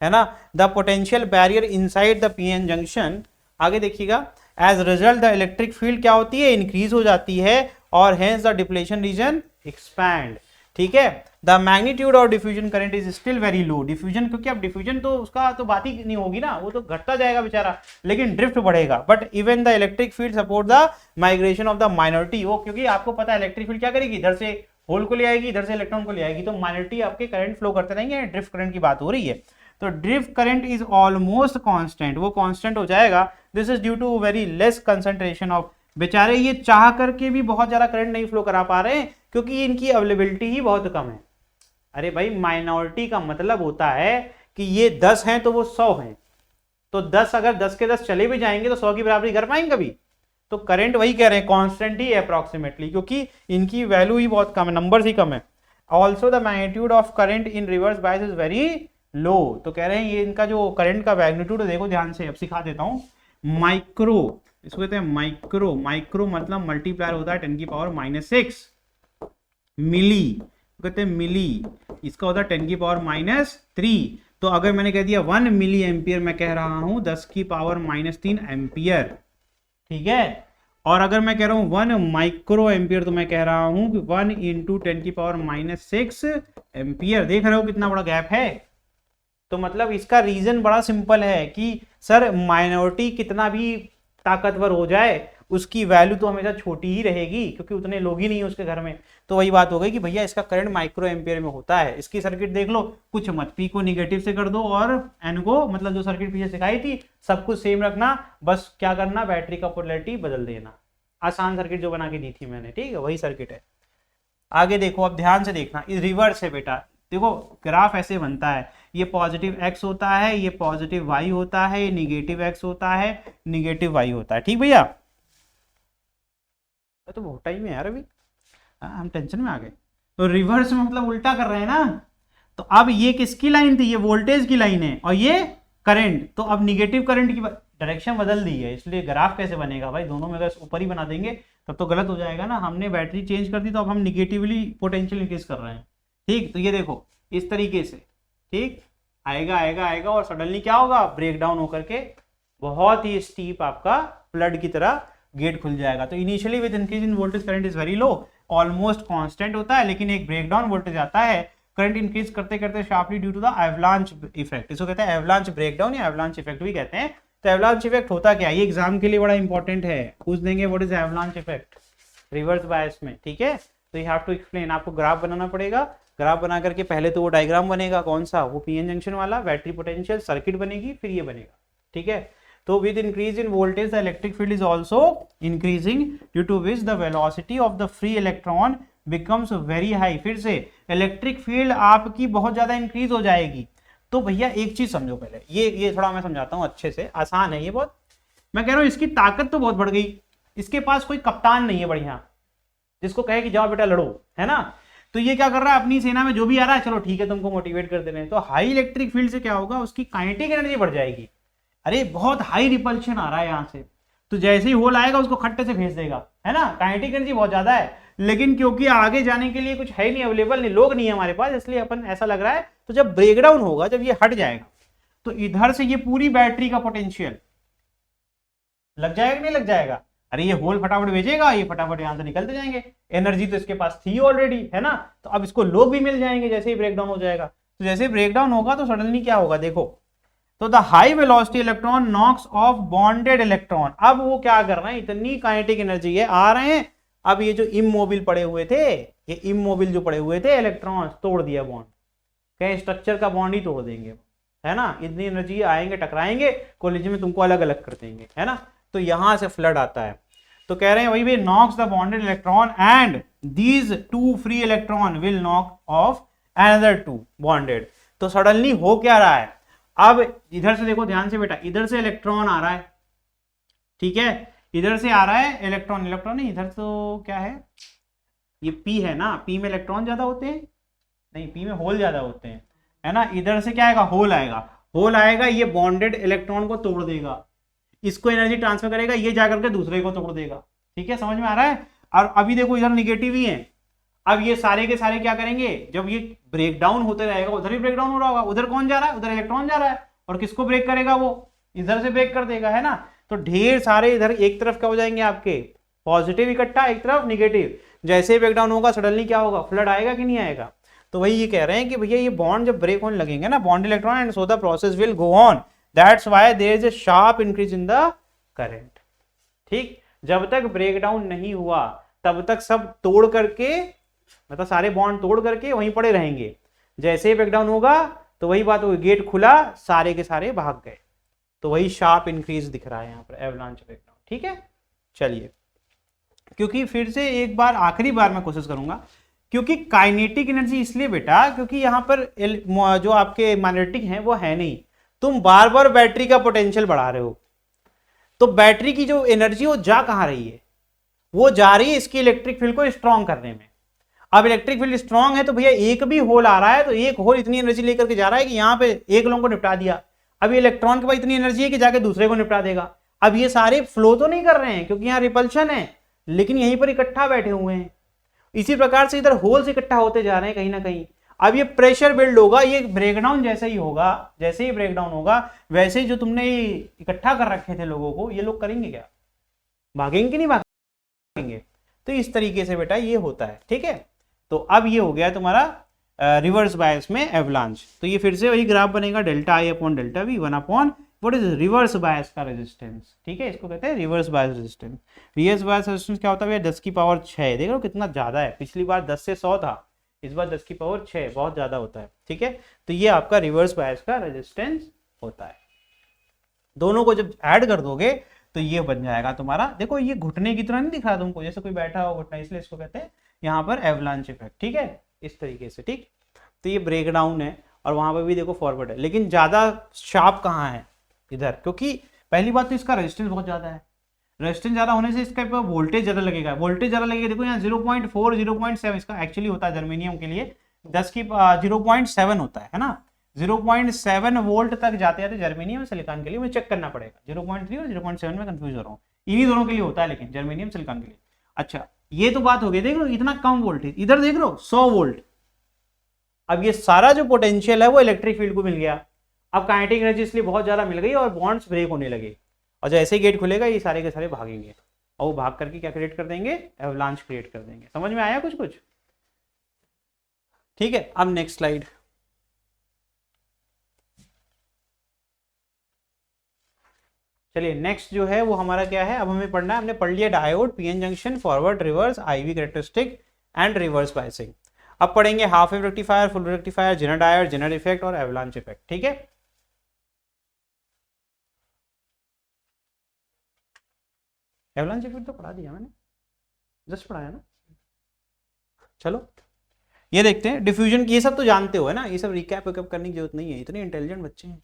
है ना, the potential barrier inside the PN junction. आगे देखिएगा, as result the electric field क्या होती है? इंक्रीज हो जाती है और hence the depletion region expand. ठीक है, the magnitude of diffusion current is still very low. Diffusion, क्योंकि अब डिफ्यूजन तो उसका तो बात ही नहीं होगी ना, वो तो घटता जाएगा बेचारा, लेकिन ड्रिफ्ट बढ़ेगा। But even the electric field support the migration of the minority. वो क्योंकि आपको पता है इलेक्ट्रिक फील्ड क्या करेगी? इधर से होल को ले आएगी, इधर से इलेक्ट्रॉन को ले आएगी, तो माइनॉरिटी आपके करंट फ्लो करते रहेंगे। ड्रिफ्ट करंट की बात हो रही है। तो drift current is almost constant, वो कांस्टेंट हो जाएगा। This is due to very less concentration of, बेचारे ये चाह करके भी बहुत ज्यादा करंट नहीं फ्लो करा पा रहे हैं क्योंकि इनकी अवेलेबिलिटी ही बहुत कम है। अरे भाई, माइनॉरिटी का मतलब होता है कि ये 10 हैं तो वो 100 हैं, तो 10 अगर 10 के 10 चले भी जाएंगे तो 100 की बराबरी कर पाएंगे कभी? तो करंट वही कह रहे हैं, कांस्टेंट ही है अप्रोक्सीमेटली, क्योंकि इनकी वैल्यू ही बहुत कम है, नंबर्स ही कम है। Also the magnitude of current in reverse bias is very low. तो कह रहे हैं ये इनका जो करंट का मैग्नीट्यूड है, देखो ध्यान से, अब सिखा देता हूं। माइक्रो, इसको कहते हैं माइक्रो। माइक्रो मतलब मल्टीप्लायर होता है 10 की पावर -6। मिली कहते हैं मिली, इसका होता है 10 की पावर -3। तो अगर मैंने कह दिया 1 मिली एम्पियर, मैं कह रहा हूं 10 की पावर -3 एम्पियर। ठीक है, और अगर मैं कह रहा हूं 1 माइक्रो एम्पियर, तो मैं कह रहा हूं कि 1 × 10 की पावर -6 एम्पियर। देख रहे हो कितना बड़ा गैप है? तो मतलब इसका रीजन बड़ा सिंपल है कि सर माइनॉरिटी कितना भी ताकतवर हो जाए उसकी वैल्यू तो हमेशा छोटी ही रहेगी, क्योंकि उतने लोग ही नहीं है उसके घर में। तो वही बात हो गई कि भैया इसका करंट माइक्रो एम्पियर में होता है। इसकी सर्किट देख लो, कुछ मत, पी को निगेटिव से कर दो और एन को, मतलब जो सर्किट पीछे सिखाई थी सब कुछ सेम रखना, बस क्या करना, बैटरी का पोलैरिटी बदल देना। आसान सर्किट जो बना के दी थी मैंने, ठीक है, वही सर्किट है। आगे देखो, अब ध्यान से देखना, इस रिवर्स है बेटा। देखो ग्राफ ऐसे बनता है, ये पॉजिटिव x होता है, ये पॉजिटिव y होता है, ये निगेटिव x होता है, निगेटिव y होता है। ठीक भैया, तो बहुत टाइम है यार अभी, हम टेंशन में आ गए। तो रिवर्स में मतलब उल्टा कर रहे हैं ना। तो अब ये किसकी लाइन थी? ये वोल्टेज की लाइन है और ये करंट। तो अब निगेटिव करंट की डायरेक्शन बदल दी है, इसलिए ग्राफ कैसे बनेगा भाई? दोनों में अगर ऊपर ही बना देंगे तब तो गलत हो जाएगा ना। हमने बैटरी चेंज कर दी तो अब हम निगेटिवली पोटेंशियल इंक्रीज कर रहे हैं। ठीक, तो ये देखो इस तरीके से, ठीक, आएगा आएगा आएगा और सडनली क्या होगा? ब्रेक डाउन होकर के बहुत ही स्टीप आपका फ्लड की तरह गेट खुल जाएगा। तो initially with increase in voltage current is very low, almost constant होता है, लेकिन एक ब्रेकडाउन वोल्टेज आता है, करंट इंक्रीज करते करते sharply due to the avalanche effect. इसको कहते हैं एवलांच ब्रेकडाउन या एवलांच इफेक्ट भी कहते हैं। तो एवलांच इफेक्ट होता क्या है? ये एग्जाम के लिए बड़ा इंपॉर्टेंट है, पूछ देंगे what is avalanche effect. Reverse bias में, ठीक है। तो यू हैव टू एक्सप्लेन, आपको ग्राफ बनाना पड़ेगा। ग्राफ बना करके पहले तो वो डायग्राम बनेगा, कौन सा, वो पीएन जंक्शन वाला, बैटरी पोटेंशियल, सर्किट बनेगी, फिर ये बनेगा, ठीक है। तो with increase in voltage the electric field is also increasing due to which the velocity of the free electron becomes very high. फिर से इलेक्ट्रिक फील्ड आपकी बहुत ज्यादा इंक्रीज हो जाएगी। तो भैया एक चीज समझो पहले, ये थोड़ा मैं समझाता हूँ अच्छे से, आसान है ये बहुत। मैं कह रहा हूँ इसकी ताकत तो बहुत बढ़ गई, इसके पास कोई कप्तान नहीं है बढ़िया जिसको कहे कि जाओ बेटा लड़ो, है ना। तो ये क्या कर रहा है, अपनी सेना में जो भी आ रहा है चलो ठीक है तुमको मोटिवेट कर दे रहे हैं। तो हाई इलेक्ट्रिक फील्ड से क्या होगा, उसकी काइनेटिक एनर्जी बढ़ जाएगी। अरे बहुत हाई रिपल्शन आ रहा है यहाँ से, तो जैसे ही होल आएगा उसको खट्टे से भेज देगा, है ना। काइनेटिक एनर्जी बहुत ज्यादा है, लेकिन क्योंकि आगे जाने के लिए कुछ है नहीं, अवेलेबल नहीं, लोग नहीं है हमारे पास, इसलिए अपन ऐसा लग रहा है। तो जब ब्रेकडाउन होगा, जब ये हट जाएगा, तो इधर से ये पूरी बैटरी का पोटेंशियल लग जाएगा, नहीं लग जाएगा। अरे ये होल फटाफट भेजेगा, ये फटाफट यहां से निकलते जाएंगे, एनर्जी तो इसके पास थी ऑलरेडी, है ना। तो अब इसको लोग भी मिल जाएंगे जैसे ही ब्रेकडाउन हो जाएगा। तो जैसे ही ब्रेकडाउन होगा तो सडनली क्या होगा, देखो, तो the high velocity electron knocks off bonded electron. अब वो क्या कर रहे हैं, इतनी काइनेटिक एनर्जी है, आ रहे हैं। अब ये जो इमोबिल पड़े हुए थे, ये इमोबिल जो पड़े हुए थे इलेक्ट्रॉन्स, तोड़ दिया बॉन्ड, कहीं स्ट्रक्चर का बॉन्ड ही तोड़ देंगे, है ना। इतनी एनर्जी आएंगे, टकराएंगे, कॉलेज में तुमको अलग अलग कर देंगे, है ना। तो यहां से फ्लड आता है। तो कह रहे हैं वही भी knocks the bonded electron and these two free electron will knock off another two bonded. तो सडनली हो क्या रहा है, अब इधर से देखो ध्यान से बेटा, इधर से इलेक्ट्रॉन आ रहा है, ठीक है, इधर से आ रहा है इलेक्ट्रॉन, इलेक्ट्रॉन नहीं, इधर तो क्या है, ये पी है ना, पी में इलेक्ट्रॉन ज्यादा होते हैं, नहीं पी में होल ज्यादा होते हैं, है ना। इधर से क्या आएगा, होल आएगा, होल आएगा, ये बॉन्डेड इलेक्ट्रॉन को तोड़ देगा, इसको एनर्जी ट्रांसफर करेगा, ये जाकर के दूसरे को तोड़ देगा, ठीक है, समझ में आ रहा है। और अभी देखो इधर निगेटिव ही है। अब ये सारे के सारे क्या करेंगे, जब ये ब्रेकडाउन होते रहेगा, उधर भी ब्रेकडाउन हो रहा होगा, उधर कौन जा रहा है, उधर इलेक्ट्रॉन जा रहा है, और किसको ब्रेक करेगा, वो इधर से ब्रेक कर देगा, है ना। तो ढेर सारे इधर एक तरफ क्या हो जाएंगे आपके, पॉजिटिव इकट्ठा, एक तरफ निगेटिव। जैसे ही ब्रेकडाउन होगा सडनली क्या होगा, फ्लड आएगा कि नहीं आएगा। तो वही ये कह रहे हैं कि भैया ये बॉन्ड जब ब्रेक होने लगेंगे ना, bond electron, and so the process will go on, that's why there is a sharp increase in the current. ठीक, जब तक ब्रेकडाउन नहीं हुआ तब तक सब तोड़ करके, मतलब सारे बॉन्ड तोड़ करके वहीं पड़े रहेंगे। जैसे ही ब्रेकडाउन होगा तो वही बात होगी, गेट खुला, सारे के सारे भाग गए। तो वही शार्प इंक्रीज दिख रहा है यहाँ पर एवलांच ब्रेकडाउन, ठीक है। चलिए, क्योंकि फिर से एक बार आखिरी बार मैं कोशिश करूंगा, क्योंकि काइनेटिक एनर्जी इसलिए बेटा, क्योंकि यहाँ पर जो आपके मैग्नेटिक हैं वो है नहीं, तुम बार बार बैटरी का पोटेंशियल बढ़ा रहे हो, तो बैटरी की जो एनर्जी वो जा कहां रही है, वो जा रही है इसकी इलेक्ट्रिक फील्ड को स्ट्रॉन्ग करने में। अब इलेक्ट्रिक फील्ड स्ट्रॉन्ग है तो भैया एक भी होल आ रहा है तो एक होल इतनी एनर्जी लेकर के जा रहा है कि यहाँ पे एक लोगों को निपटा दिया। अब ये इलेक्ट्रॉन के पास इतनी एनर्जी है कि जाके दूसरे को निपटा देगा। अब ये सारे फ्लो तो नहीं कर रहे हैं क्योंकि यहाँ रिपल्शन है, लेकिन यहीं पर इकट्ठा बैठे हुए हैं। इसी प्रकार से इधर होल्स इकट्ठा होते जा रहे हैं कहीं ना कहीं। अब ये प्रेशर बिल्ड होगा, ये ब्रेकडाउन जैसे ही होगा, जैसे ही ब्रेकडाउन होगा वैसे ही जो तुमने इकट्ठा कर रखे थे लोगों को, ये लोग करेंगे क्या, भागेंगे कि नहीं भागेंगे। तो इस तरीके से बेटा ये होता है, ठीक है। तो अब ये हो गया तुम्हारा रिवर्स बायस में एवलांच। तो ये फिर से वही ग्राफ बनेगा, delta I upon delta we, 1 upon what is reverse bias का रेजिस्टेंस, ठीक है, इसको कहते हैं reverse bias resistance. Reverse bias resistance क्या होता है, 10 की पावर 6, देख लो कितना ज्यादा है, पिछली बार 10 से 100 था, इस बार 10 की पावर 6, बहुत ज्यादा होता है, ठीक है। तो ये आपका रिवर्स बायस का रेजिस्टेंस होता है। दोनों को जब ऐड कर दोगे तो ये बन जाएगा तुम्हारा, देखो ये घुटने की तरह नहीं दिख रहा तुमको, जैसे कोई बैठा हो घुटना, इसलिए इसको कहते हैं यहाँ पर एवलांच इफेक्ट, ठीक है, इस तरीके से, ठीक। तो ये ब्रेक डाउन है और वहां पर भी देखो फॉरवर्ड है, लेकिन ज्यादा शार्प कहाँ है इधर, क्योंकि पहली बात तो इसका रेजिस्टेंस बहुत ज्यादा है। रेजिस्टेंस ज्यादा होने से इसका वोल्टेज ज्यादा लगेगा, वोल्टेज ज्यादा लगेगा। देखो यहाँ 0.4 0.7 इसका एक्चुअली होता है जर्मेनियम के लिए, 10 की 0.7 होता है ना, 0.7 वोल्ट तक जाते जाते जर्मेनियम सिलिकॉन के लिए मुझे चेक करना पड़ेगा, 0.3 और 0.7 में कंफ्यूज हो रहा हूँ, इन्हीं दोनों के लिए होता है, लेकिन जर्मेनियम सिलिकॉन के लिए। अच्छा, ये तो बात हो गई, देख लो इतना कम वोल्टेज, इधर देख लो 100 वोल्ट। अब ये सारा जो पोटेंशियल है वो इलेक्ट्रिक फील्ड को मिल गया। अब काइनेटिक एनर्जी इसलिए बहुत ज्यादा मिल गई और बॉन्ड्स ब्रेक होने लगे, और जैसे ही गेट खुलेगा ये सारे के सारे भागेंगे और वो भाग करके क्या क्रिएट कर देंगे, एवलांच क्रिएट कर देंगे। समझ में आया कुछ कुछ, ठीक है। अब नेक्स्ट स्लाइड, चलिए नेक्स्ट जो है वो हमारा क्या है, अब हमें पढ़ना है, हमने पढ़ लिया diode, PN junction, forward, reverse, IV characteristic and reverse biasing. अब पढ़ेंगे half wave rectifier, full rectifier, zener diode, zener effect और एवलांच इफेक्ट। ठीक है, एवलांच इफेक्ट तो पढ़ा दिया मैंने, जस्ट पढ़ाया ना। चलो ये देखते हैं डिफ्यूजन, ये सब तो जानते हो है ना, ये सब रिकैप विकैप करने की जरूरत नहीं है, इतने इंटेलिजेंट बच्चे हैं।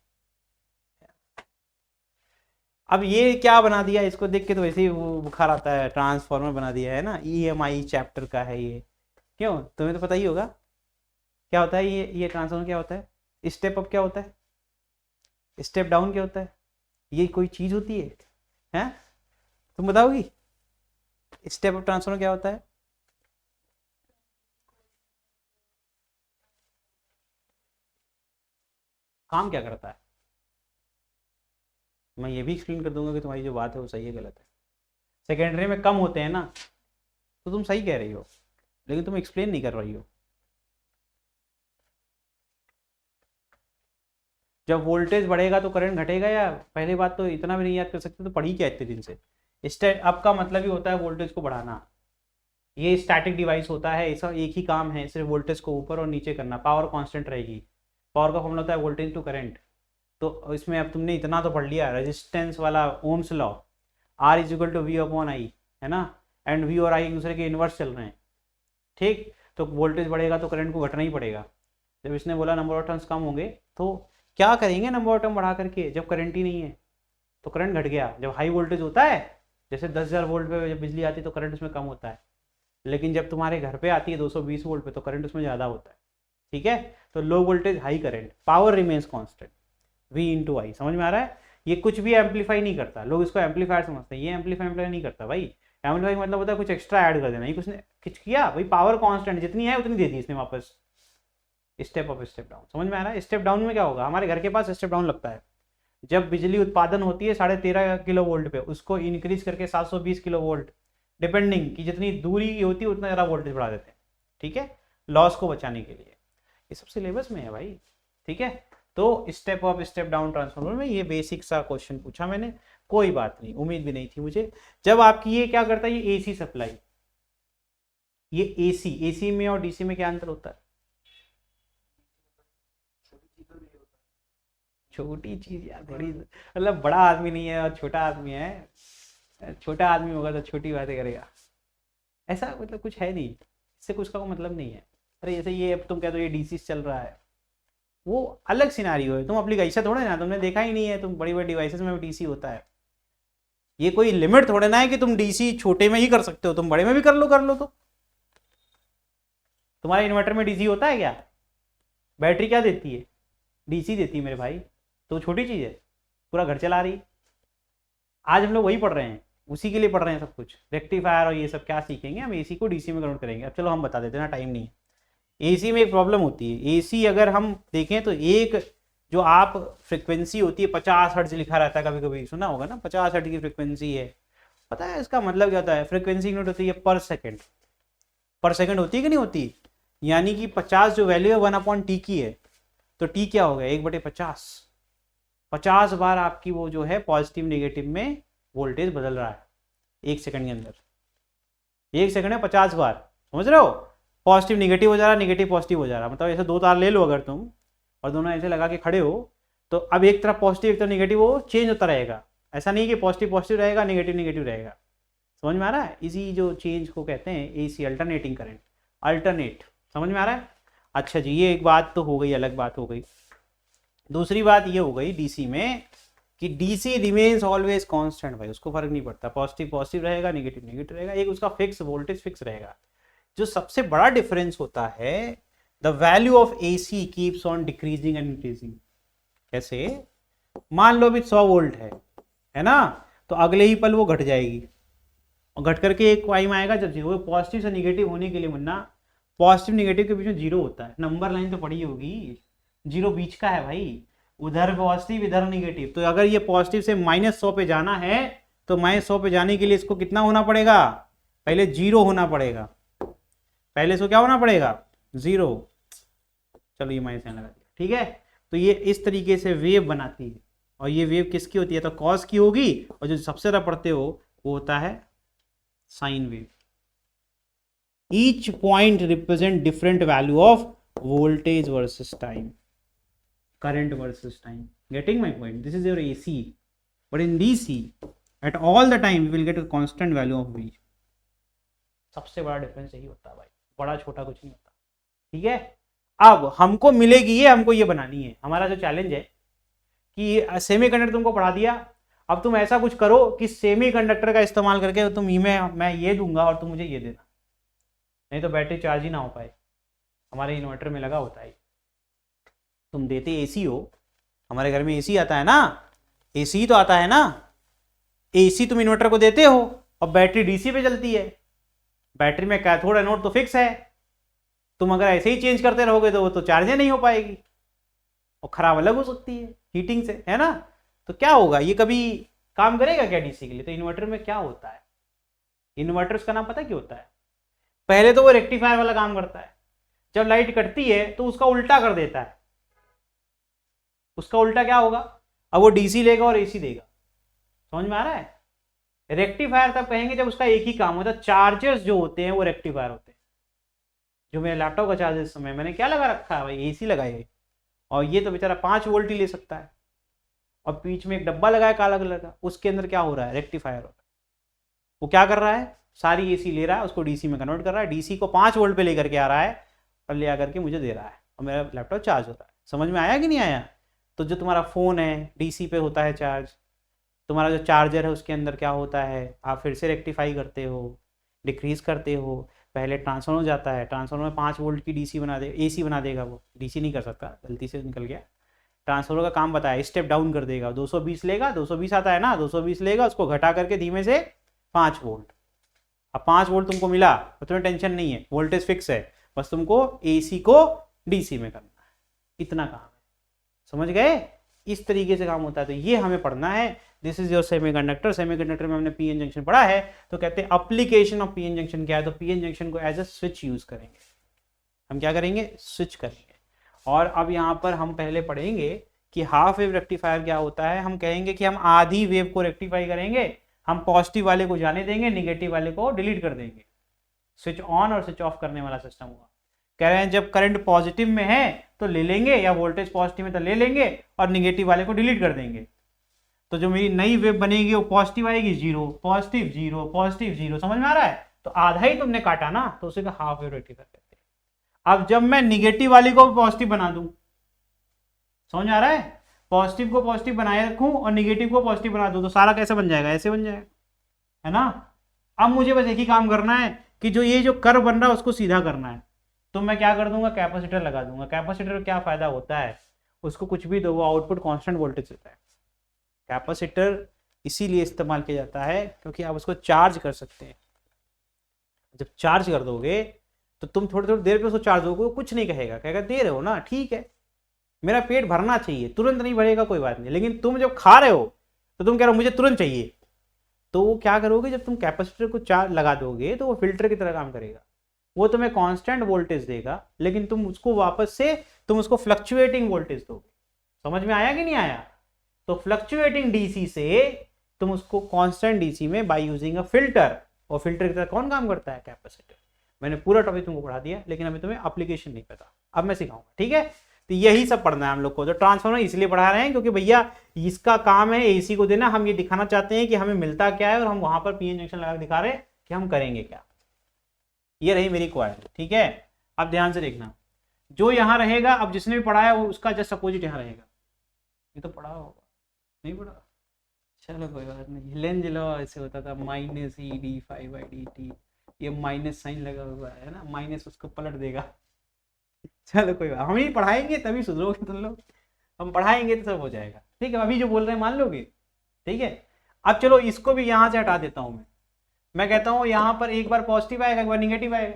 अब ये क्या बना दिया, इसको देख के तो वैसे ही वो बुखार आता है, ट्रांसफॉर्मर बना दिया है ना, ईएमआई चैप्टर का है ये। क्यों, तुम्हें तो पता ही होगा क्या होता है ये ट्रांसफॉर्मर क्या होता है, स्टेप अप क्या होता है, स्टेप डाउन क्या होता है, ये कोई चीज होती है हैं? तुम बताओगी स्टेप अप ट्रांसफॉर्मर क्या होता है? काम क्या करता है? मैं ये भी एक्सप्लेन कर दूंगा कि तुम्हारी जो बात है वो सही है गलत है। सेकेंडरी में कम होते हैं ना, तो तुम सही कह रही हो, लेकिन तुम एक्सप्लेन नहीं कर रही हो। जब वोल्टेज बढ़ेगा तो करंट घटेगा, या पहली बात तो इतना भी नहीं याद कर सकते तो पढ़ी क्या इतने दिन से। स्टेप अप का मतलब ही होता है वोल्टेज को बढ़ाना, ये स्टैटिक डिवाइस होता है, ऐसा एक ही काम है, सिर्फ वोल्टेज को ऊपर और नीचे करना, पावर कांस्टेंट रहेगी। पावर का फॉर्मूला होता है वोल्टेज टू करंट। तो इसमें अब तुमने इतना तो पढ़ लिया, रेजिस्टेंस वाला Ohm's law, R is equal to V upon I, है ना, एंड वी और आई एक दूसरे के इन्वर्स चल रहे हैं। ठीक, तो वोल्टेज बढ़ेगा तो करंट को घटना ही पड़ेगा। जब इसने बोला नंबर ऑफ टर्न्स कम होंगे, तो क्या करेंगे नंबर ऑफ टर्न बढ़ा करके, जब करंट ही नहीं है तो करंट घट गया। जब हाई वोल्टेज होता है, जैसे 10,000 वोल्ट पे जब बिजली आती है तो करंट उसमें कम होता है, लेकिन जब तुम्हारे घर पे आती है 220 वोल्ट पे तो करंट उसमें ज़्यादा होता है। ठीक है, तो low voltage high current, power remains constant, V into I. समझ में आ रहा है? ये कुछ भी एम्पलीफाई नहीं करता, लोग इसको एम्पलीफायर समझते हैं, ये एम्पलीफाई नहीं करता भाई। एम्पलीफाई मतलब होता है कुछ एक्स्ट्रा ऐड कर देना, ये कुछ कुछ किया भाई, पावर कांस्टेंट जितनी है उतनी दे दी इसने वापस। स्टेप अप स्टेप डाउन, समझ में आ रहा है? स्टेप डाउन में क्या होगा, हमारे घर के पास स्टेप डाउन लगता है, जब बिजली उत्पादन होती है 13.5 किलो वोल्ट पे, उसको इंक्रीज करके 720 किलो वोल्ट, डिपेंडिंग कि जितनी दूरी होती है उतना ज़्यादा वोल्टेज बढ़ा देते हैं। ठीक है, लॉस को बचाने के लिए, ये सब सिलेबस में है भाई। ठीक है, तो step up step down transformer में ये बेसिक सा क्वेश्चन पूछा मैंने, कोई बात नहीं, उम्मीद भी नहीं थी मुझे। जब आपकी ये क्या करता है, ये एसी सप्लाई, ये एसी में और डीसी में क्या अंतर होता है? छोटी चीज यार, बड़ी मतलब बड़ा आदमी नहीं है और छोटा आदमी है, छोटा आदमी होगा तो छोटी बातें करेगा, ऐसा मतलब कुछ है नहीं, इससे कुछ का मतलब नहीं है। अरे जैसे ये अब तुम कहते हो ये डीसी चल रहा है, वो अलग सिनारियो है, तुम एप्लीकेशन थोड़े ना, तुमने देखा ही नहीं है, तुम बड़ी बड़ी डिवाइसेस में डीसी होता है, ये कोई लिमिट थोड़े ना है कि तुम डीसी छोटे में ही कर सकते हो, तुम बड़े में भी कर लो तो। तुम्हारे इन्वर्टर में डीसी होता है क्या? बैटरी क्या देती है? डीसी देती है मेरे भाई, तो छोटी चीज है, पूरा घर चला रही। आज हम लोग वही पढ़ रहे हैं, उसी के लिए पढ़ रहे हैं सब कुछ, रेक्टिफायर और ये सब क्या सीखेंगे हम, एसी को डीसी में कन्वर्ट करेंगे। अब चलो हम बता देते हैं ना, टाइम नहीं है। एसी में एक प्रॉब्लम होती है, एसी अगर हम देखें तो एक जो आप फ्रिक्वेंसी होती है 50 हर्ट्ज लिखा रहता है, कभी कभी सुना होगा ना, 50 हर्ट्ज की फ्रिक्वेंसी है। पता है इसका मतलब क्या होता है? फ्रिक्वेंसी यूनिट होती है पर सेकेंड, पर सेकेंड होती है कि नहीं होती? यानी कि 50 जो वैल्यू है 1/t की है, तो टी क्या हो गया 1/50, 50 बार आपकी वो जो है पॉजिटिव नेगेटिव में वोल्टेज बदल रहा है एक सेकंड के अंदर, एक सेकंड में 50 बार, समझ रहे हो? पॉजिटिव नेगेटिव हो जा रहा है, नेगेटिव पॉजिटिव हो जा रहा है, मतलब ऐसे दो तार ले लो अगर तुम, और दोनों ऐसे लगा के खड़े हो, तो अब एक तरफ पॉजिटिव एक तरफ नेगेटिव, वो चेंज होता रहेगा, ऐसा नहीं कि पॉजिटिव पॉजिटिव रहेगा नेगेटिव नेगेटिव रहेगा। समझ में आ रहा है? इसी जो चेंज को कहते हैं एसी, अल्टरनेटिंग करंट, अल्टरनेट। समझ में आ रहा है? अच्छा जी, ये एक बात तो हो गई, अलग बात हो गई। दूसरी बात ये हो गई डीसी में कि डीसी रिमेन्स ऑलवेज कांस्टेंट भाई, उसको फर्क नहीं पड़ता, पॉजिटिव पॉजिटिव रहेगा नेगेटिव नेगेटिव रहेगा, एक उसका फिक्स वोल्टेज फिक्स रहेगा। जो सबसे बड़ा डिफरेंस होता है, the value of AC keeps on decreasing and increasing. कैसे? मान लो अभी 100 वोल्ट है ना, तो अगले ही पल वो घट जाएगी, और घट करके एक टाइम आएगा जब जीरो, पॉजिटिव से निगेटिव होने के लिए मुन्ना, पॉजिटिव निगेटिव के बीच में जीरो होता है, नंबर लाइन तो पड़ी होगी, जीरो बीच का है भाई, उधर पॉजिटिव इधर निगेटिव। तो अगर ये पॉजिटिव से -100 पे जाना है, तो -100 पे जाने के लिए इसको कितना होना पड़ेगा? पहले 0 होना पड़ेगा, पहले इसको क्या होना पड़ेगा? 0। चलो ये माइनस लगा दिया, ठीक है। तो ये इस तरीके से वेव बनाती है, और ये वेव किसकी होती है, तो कॉस की होगी, और जो सबसे ज़्यादा पढ़ते हो वो होता है sine wave. Each point represent different value of voltage versus time, current versus time. Getting my point? This is your AC, but in DC at all the time we will get a constant value of V। सबसे बड़ा difference यही होता है भाई, बड़ा छोटा कुछ नहीं होता। ठीक है, अब हमको मिलेगी ये, हमको ये बनानी है। हमारा जो चैलेंज है कि सेमीकंडक्टर तुमको पढ़ा दिया, अब तुम ऐसा कुछ करो कि सेमीकंडक्टर का इस्तेमाल करके तुम मैं ये दूंगा और तुम मुझे ये देना, नहीं तो बैटरी चार्ज ही ना हो पाए। हमारे इन्वर्टर में लगा होता है, तुम देते AC हो, हमारे घर में AC आता है ना, AC तो आता है ना, AC तुम इन्वर्टर को देते हो और बैटरी DC पे चलती है। बैटरी में कैथोड एनोड तो फिक्स है, तुम अगर ऐसे ही चेंज करते रहोगे तो वो तो चार्ज नहीं हो पाएगी और खराब अलग हो सकती है हीटिंग से, है ना। तो क्या होगा, ये कभी काम करेगा क्या DC के लिए? तो इन्वर्टर में क्या होता है, इन्वर्टर का नाम पता है क्या होता है? पहले तो वो रेक्टिफायर वाला काम करता है, जब लाइट कटती है तो उसका उल्टा कर देता है। उसका उल्टा क्या होगा, अब वो DC लेगा और AC देगा। समझ में आ रहा है? रेक्टिफायर तब कहेंगे जब उसका एक ही काम होता है, चार्जर्स जो होते हैं वो रेक्टिफायर होते हैं। जो मेरे लैपटॉप का चार्जर इस समय मैंने क्या लगा रखा है भाई, AC लगाई है, और ये तो बेचारा 5 वोल्ट ही ले सकता है, और बीच में एक डब्बा लगाया काला कलर का, उसके अंदर क्या हो रहा है, रेक्टिफायर हो रहा है। वो क्या कर रहा है, सारी AC ले रहा है, उसको DC में कन्वर्ट कर रहा है, DC को 5 वोल्ट पे लेकर के आ रहा है और ले आकर के मुझे दे रहा है, और मेरा लैपटॉप चार्ज हो रहा है। समझ में आया कि नहीं आया? तो जो तुम्हारा फ़ोन है DC पे होता है चार्ज, तुम्हारा जो चार्जर है उसके अंदर क्या होता है, आप फिर से रेक्टिफाई करते हो, डिक्रीज करते हो। पहले ट्रांसफार्मर जाता है, ट्रांसफार्मर में 5 वोल्ट की DC बना दे, AC बना देगा, वो DC नहीं कर सकता, गलती से निकल गया। ट्रांसफार्मर का काम बताया, स्टेप डाउन कर देगा, 220 लेगा, 220 आता है ना, 220 लेगा, उसको घटा करके धीमे से 5 वोल्ट। अब 5 वोल्ट तुमको मिला तो तुम्हें टेंशन नहीं है, वोल्टेज फिक्स है, बस तुमको AC को DC में करना है, इतना काम है। समझ गए? इस तरीके से काम होता है, तो ये हमें पढ़ना है। This is your semiconductor. Semiconductor में हमने PN जंक्शन पढ़ा है, तो कहते हैं एप्लीकेशन ऑफ PN जंक्शन क्या है, तो PN जंक्शन को एज अ स्विच यूज करेंगे। हम क्या करेंगे, स्विच करेंगे। और अब यहाँ पर हम पहले पढ़ेंगे कि हाफ वेव रेक्टिफायर क्या होता है। हम कहेंगे कि हम आधी वेव को रेक्टिफाई करेंगे, हम पॉजिटिव वाले को जाने देंगे, निगेटिव वाले को डिलीट कर देंगे। स्विच ऑन और स्विच ऑफ करने वाला सिस्टम होगा। कह रहे हैं जब करंट पॉजिटिव में है तो ले लेंगे, या वोल्टेज पॉजिटिव में तो ले लेंगे, और निगेटिव वाले को डिलीट कर देंगे। तो जो मेरी नई वेव बनेगी वो पॉजिटिव आएगी, 0 पॉजिटिव 0 पॉजिटिव 0। समझ में आ रहा है? तो आधा ही तुमने काटा ना, तो उसे हाफ वेव रेक्टिफायर कहते हैं। अब जब मैं निगेटिव वाले को पॉजिटिव बना दूं, समझ आ रहा है, पॉजिटिव को पॉजिटिव बनाए रखूं और निगेटिव को पॉजिटिव बना दूं, तो सारा कैसे बन जाएगा, ऐसे बन जाएगा, है ना। अब मुझे बस एक ही काम करना है कि जो ये जो कर्व बन रहा है उसको सीधा करना है। तो मैं क्या कर दूंगा, कैपेसिटर लगा दूंगा। कैपेसिटर का क्या फायदा होता है, उसको कुछ भी दो वो आउटपुट कांस्टेंट वोल्टेज देता है। कैपेसिटर इसीलिए इस्तेमाल किया जाता है क्योंकि आप उसको चार्ज कर सकते हैं। जब चार्ज कर दोगे तो तुम थोड़ी थोड़ी देर पे उसको चार्ज दोगे, कुछ नहीं कहेगा, कहेगा दे रहे हो ना, ठीक है, मेरा पेट भरना चाहिए, तुरंत नहीं भरेगा कोई बात नहीं। लेकिन तुम जब खा रहे हो तो तुम कह रहे हो मुझे तुरंत चाहिए, तो वो क्या करोगे, जब तुम कैपेसिटर को चार्ज लगा दोगे तो वो फिल्टर की तरह काम करेगा। वो तुम्हें कांस्टेंट वोल्टेज देगा, लेकिन तुम उसको वापस से तुम उसको फ्लक्चुएटिंग वोल्टेज दोगे। समझ में आया कि नहीं आया? तो फ्लक्चुएटिंग DC से तुम उसको कांस्टेंट DC में बाय यूजिंग अ फिल्टर, और फिल्टर की तरह कौन काम करता है, कैपेसिटर। मैंने पूरा टॉपिक तुमको पढ़ा दिया, लेकिन अभी तुम्हें एप्लीकेशन नहीं पता, अब मैं सिखाऊंगा, ठीक है। तो यही सब पढ़ना है हम लोग को। तो ट्रांसफार्मर इसलिए पढ़ा रहे हैं क्योंकि भैया इसका काम है AC को देना, हम ये दिखाना चाहते हैं कि हमें मिलता क्या है, और हम वहां पर PN जंक्शन लगा दिखा रहे हैं कि हम करेंगे क्या। ये रही मेरी क्वायर, ठीक है। अब ध्यान से देखना, जो यहाँ रहेगा, अब जिसने भी पढ़ा है वो उसका जस्ट अपोजिट यहाँ रहेगा। ये तो पढ़ा होगा, नहीं पढ़ा, चलो कोई बात नहीं। लेंज लॉ ऐसे होता था, -ED5/dt, ये माइनस साइन लगा हुआ है ना, माइनस उसको पलट देगा। चलो कोई बात, हम ही पढ़ाएंगे तभी सुधरोगे तुम लोग, हम पढ़ाएंगे तो सब हो जाएगा, ठीक है। अभी जो बोल रहे हैं मान लोगे, ठीक है। अब चलो इसको भी यहाँ से हटा देता हूँ मैं कहता हूँ यहाँ पर एक बार पॉजिटिव आएगा, एक बार निगेटिव आएगा,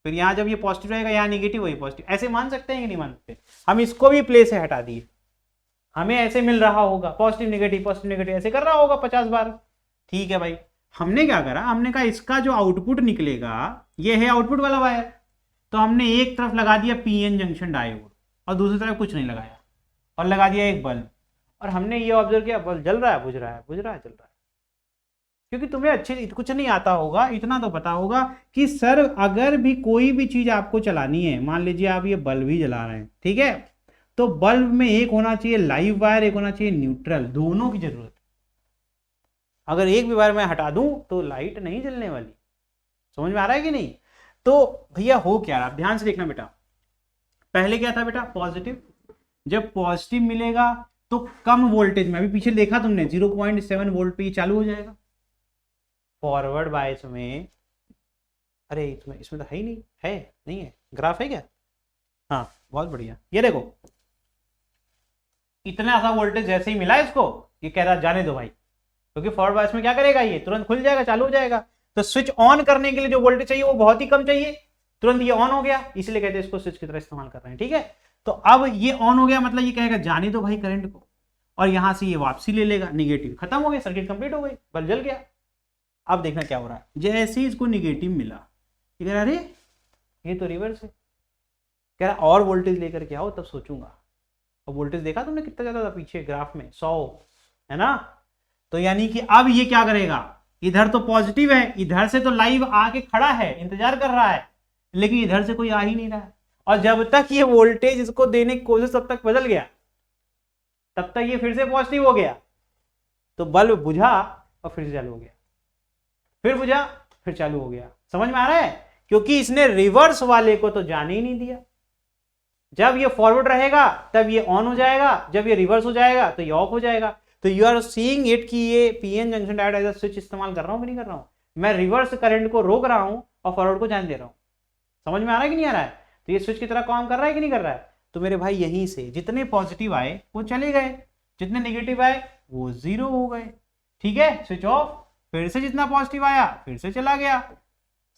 फिर यहाँ जब ये पॉजिटिव आएगा यहाँ निगेटिव वही पॉजिटिव, ऐसे मान सकते हैं कि नहीं मान सकते। हम इसको भी प्ले से हटा दिए, हमें ऐसे मिल रहा होगा पॉजिटिव नेगेटिव ऐसे कर रहा होगा 50 बार, ठीक है भाई। हमने क्या करा, हमने कहा इसका जो आउटपुट निकलेगा ये है आउटपुट वाला वायर, तो हमने एक तरफ लगा दिया PN जंक्शन डायोड और दूसरी तरफ कुछ नहीं लगाया, और लगा दिया एक बल्ब, और हमने ये ऑब्जर्व किया बल्ब जल रहा है, बुझ रहा है, बुझ रहा है, जल रहा है। क्योंकि तुम्हें अच्छे कुछ नहीं आता होगा, इतना तो पता होगा कि सर अगर भी कोई भी चीज आपको चलानी है, मान लीजिए आप ये बल्ब ही जला रहे हैं, ठीक है, तो बल्ब में एक होना चाहिए लाइव वायर, एक होना चाहिए न्यूट्रल, दोनों की जरूरत है। अगर एक भी वायर मैं हटा दूं तो लाइट नहीं जलने वाली। समझ में आ रहा है कि नहीं? तो भैया हो क्या रहा, ध्यान से देखना बेटा। पहले क्या था बेटा, पॉजिटिव। जब पॉजिटिव मिलेगा तो कम वोल्टेज में, अभी पीछे देखा तुमने 0.7 वोल्ट पे ये चालू हो जाएगा। फॉरवर्ड बायस में, अरे इसमें तो है ही नहीं, है नहीं है, ग्राफ है क्या? हाँ बहुत बढ़िया, ये देखो इतना सा वोल्टेज जैसे ही मिला इसको, ये कह रहा जाने दो भाई, क्योंकि फॉरवर्ड बायस में क्या करेगा, ये तुरंत खुल जाएगा, चालू हो जाएगा। तो स्विच ऑन करने के लिए जो वोल्टेज चाहिए वो बहुत ही कम चाहिए, तुरंत ये ऑन हो गया, इसलिए कहते हैं इसको स्विच की तरह इस्तेमाल कर रहे हैं, ठीक है। तो अब ये ऑन हो गया, मतलब ये कहेगा जाने दो भाई करंट को, और यहां से ये वापसी ले लेगा, निगेटिव, खत्म हो गया, सर्किट कंप्लीट हो गई, बल्ब जल गया। अब देखना क्या हो रहा है, जैसे ही इसको निगेटिव मिला, ये कह रहा अरे ये तो रिवर्स है, कह रहा और वोल्टेज लेकर के आओ तब सोचूंगा। और वोल्टेज देखा तुमने कितना ज्यादा था पीछे ग्राफ में, 100 है ना। तो यानी कि अब ये क्या करेगा, इधर तो पॉजिटिव है, इधर से तो लाइव आके खड़ा है, इंतजार कर रहा है, लेकिन इधर से कोई आ ही नहीं रहा है। और जब तक ये वोल्टेज इसको देने की कोशिश तब तक बदल गया, तब तक ये फिर से पॉजिटिव हो गया, तो बल्ब बुझा और फिर से चालू हो गया, फिर बुझा फिर चालू हो गया। समझ में आ रहा है? क्योंकि इसने रिवर्स वाले को तो जाने ही नहीं दिया। जब ये फॉरवर्ड रहेगा तब ये ऑन हो जाएगा, जब ये रिवर्स हो जाएगा तो ये ऑफ हो जाएगा। तो यू आर सीइंग इट कि ये PN junction diode as a switch इस्तेमाल कर रहा हूं कि नहीं कर रहा हूं, मैं रिवर्स करंट को रोक रहा हूं और फॉरवर्ड को जाने दे रहा हूं। समझ में आ रहा है कि नहीं आ रहा है? तो ये स्विच की तरह काम कर रहा है कि नहीं कर रहा है? तो मेरे भाई यहीं से जितने पॉजिटिव आए वो चले गए, जितने नेगेटिव आए वो जीरो हो गए, ठीक है। स्विच ऑफ, फिर से जितना पॉजिटिव आया फिर से चला गया।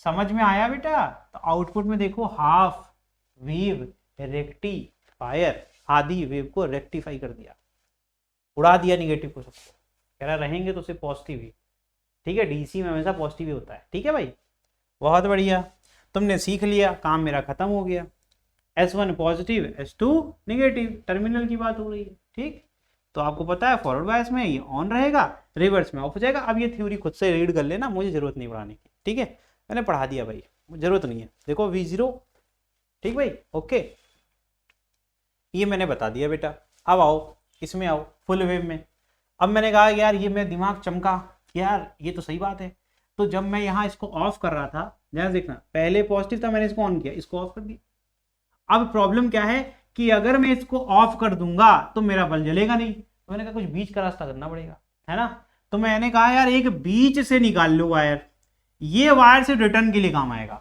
समझ में आया बेटा? तो आउटपुट में देखो हाफ वेव रेक्टिफायर, आधी वेव को रेक्टिफाई कर दिया, उड़ा दिया निगेटिव को सबको, कह रहा रहेंगे तो सिर्फ पॉजिटिव ही, ठीक है। डीसी में हमेशा पॉजिटिव ही होता है, ठीक है भाई। बहुत बढ़िया, तुमने सीख लिया, काम मेरा खत्म हो गया। S1 positive, S2 negative, terminal की बात हो रही है, ठीक। तो आपको पता है फॉरवर्ड बायस में ये ऑन रहेगा, रिवर्स में ऑफ हो जाएगा। अब ये थ्योरी खुद से रीड कर लेना, मुझे जरूरत नहीं पढ़ाने की, ठीक है, मैंने पढ़ा दिया भाई, जरूरत नहीं है। देखो V0, ठीक भाई, ओके, ये मैंने बता दिया बेटा। अब आओ इसमें, आओ फुल वेव में। अब मैंने कहा यार ये मेरा दिमाग चमका, यार ये तो सही बात है। तो जब मैं यहाँ इसको ऑफ कर रहा था, ध्यान देखना, पहले पॉजिटिव था, मैंने इसको ऑन किया, इसको ऑफ कर दिया। अब प्रॉब्लम क्या है कि अगर मैं इसको ऑफ कर दूंगा तो मेरा बल्ब जलेगा नहीं, तो मैंने कहा कुछ बीच का रास्ता करना पड़ेगा, है ना। तो मैंने कहा यार एक बीच से निकाल लो वायर, ये वायर सिर्फ रिटर्न के लिए काम आएगा,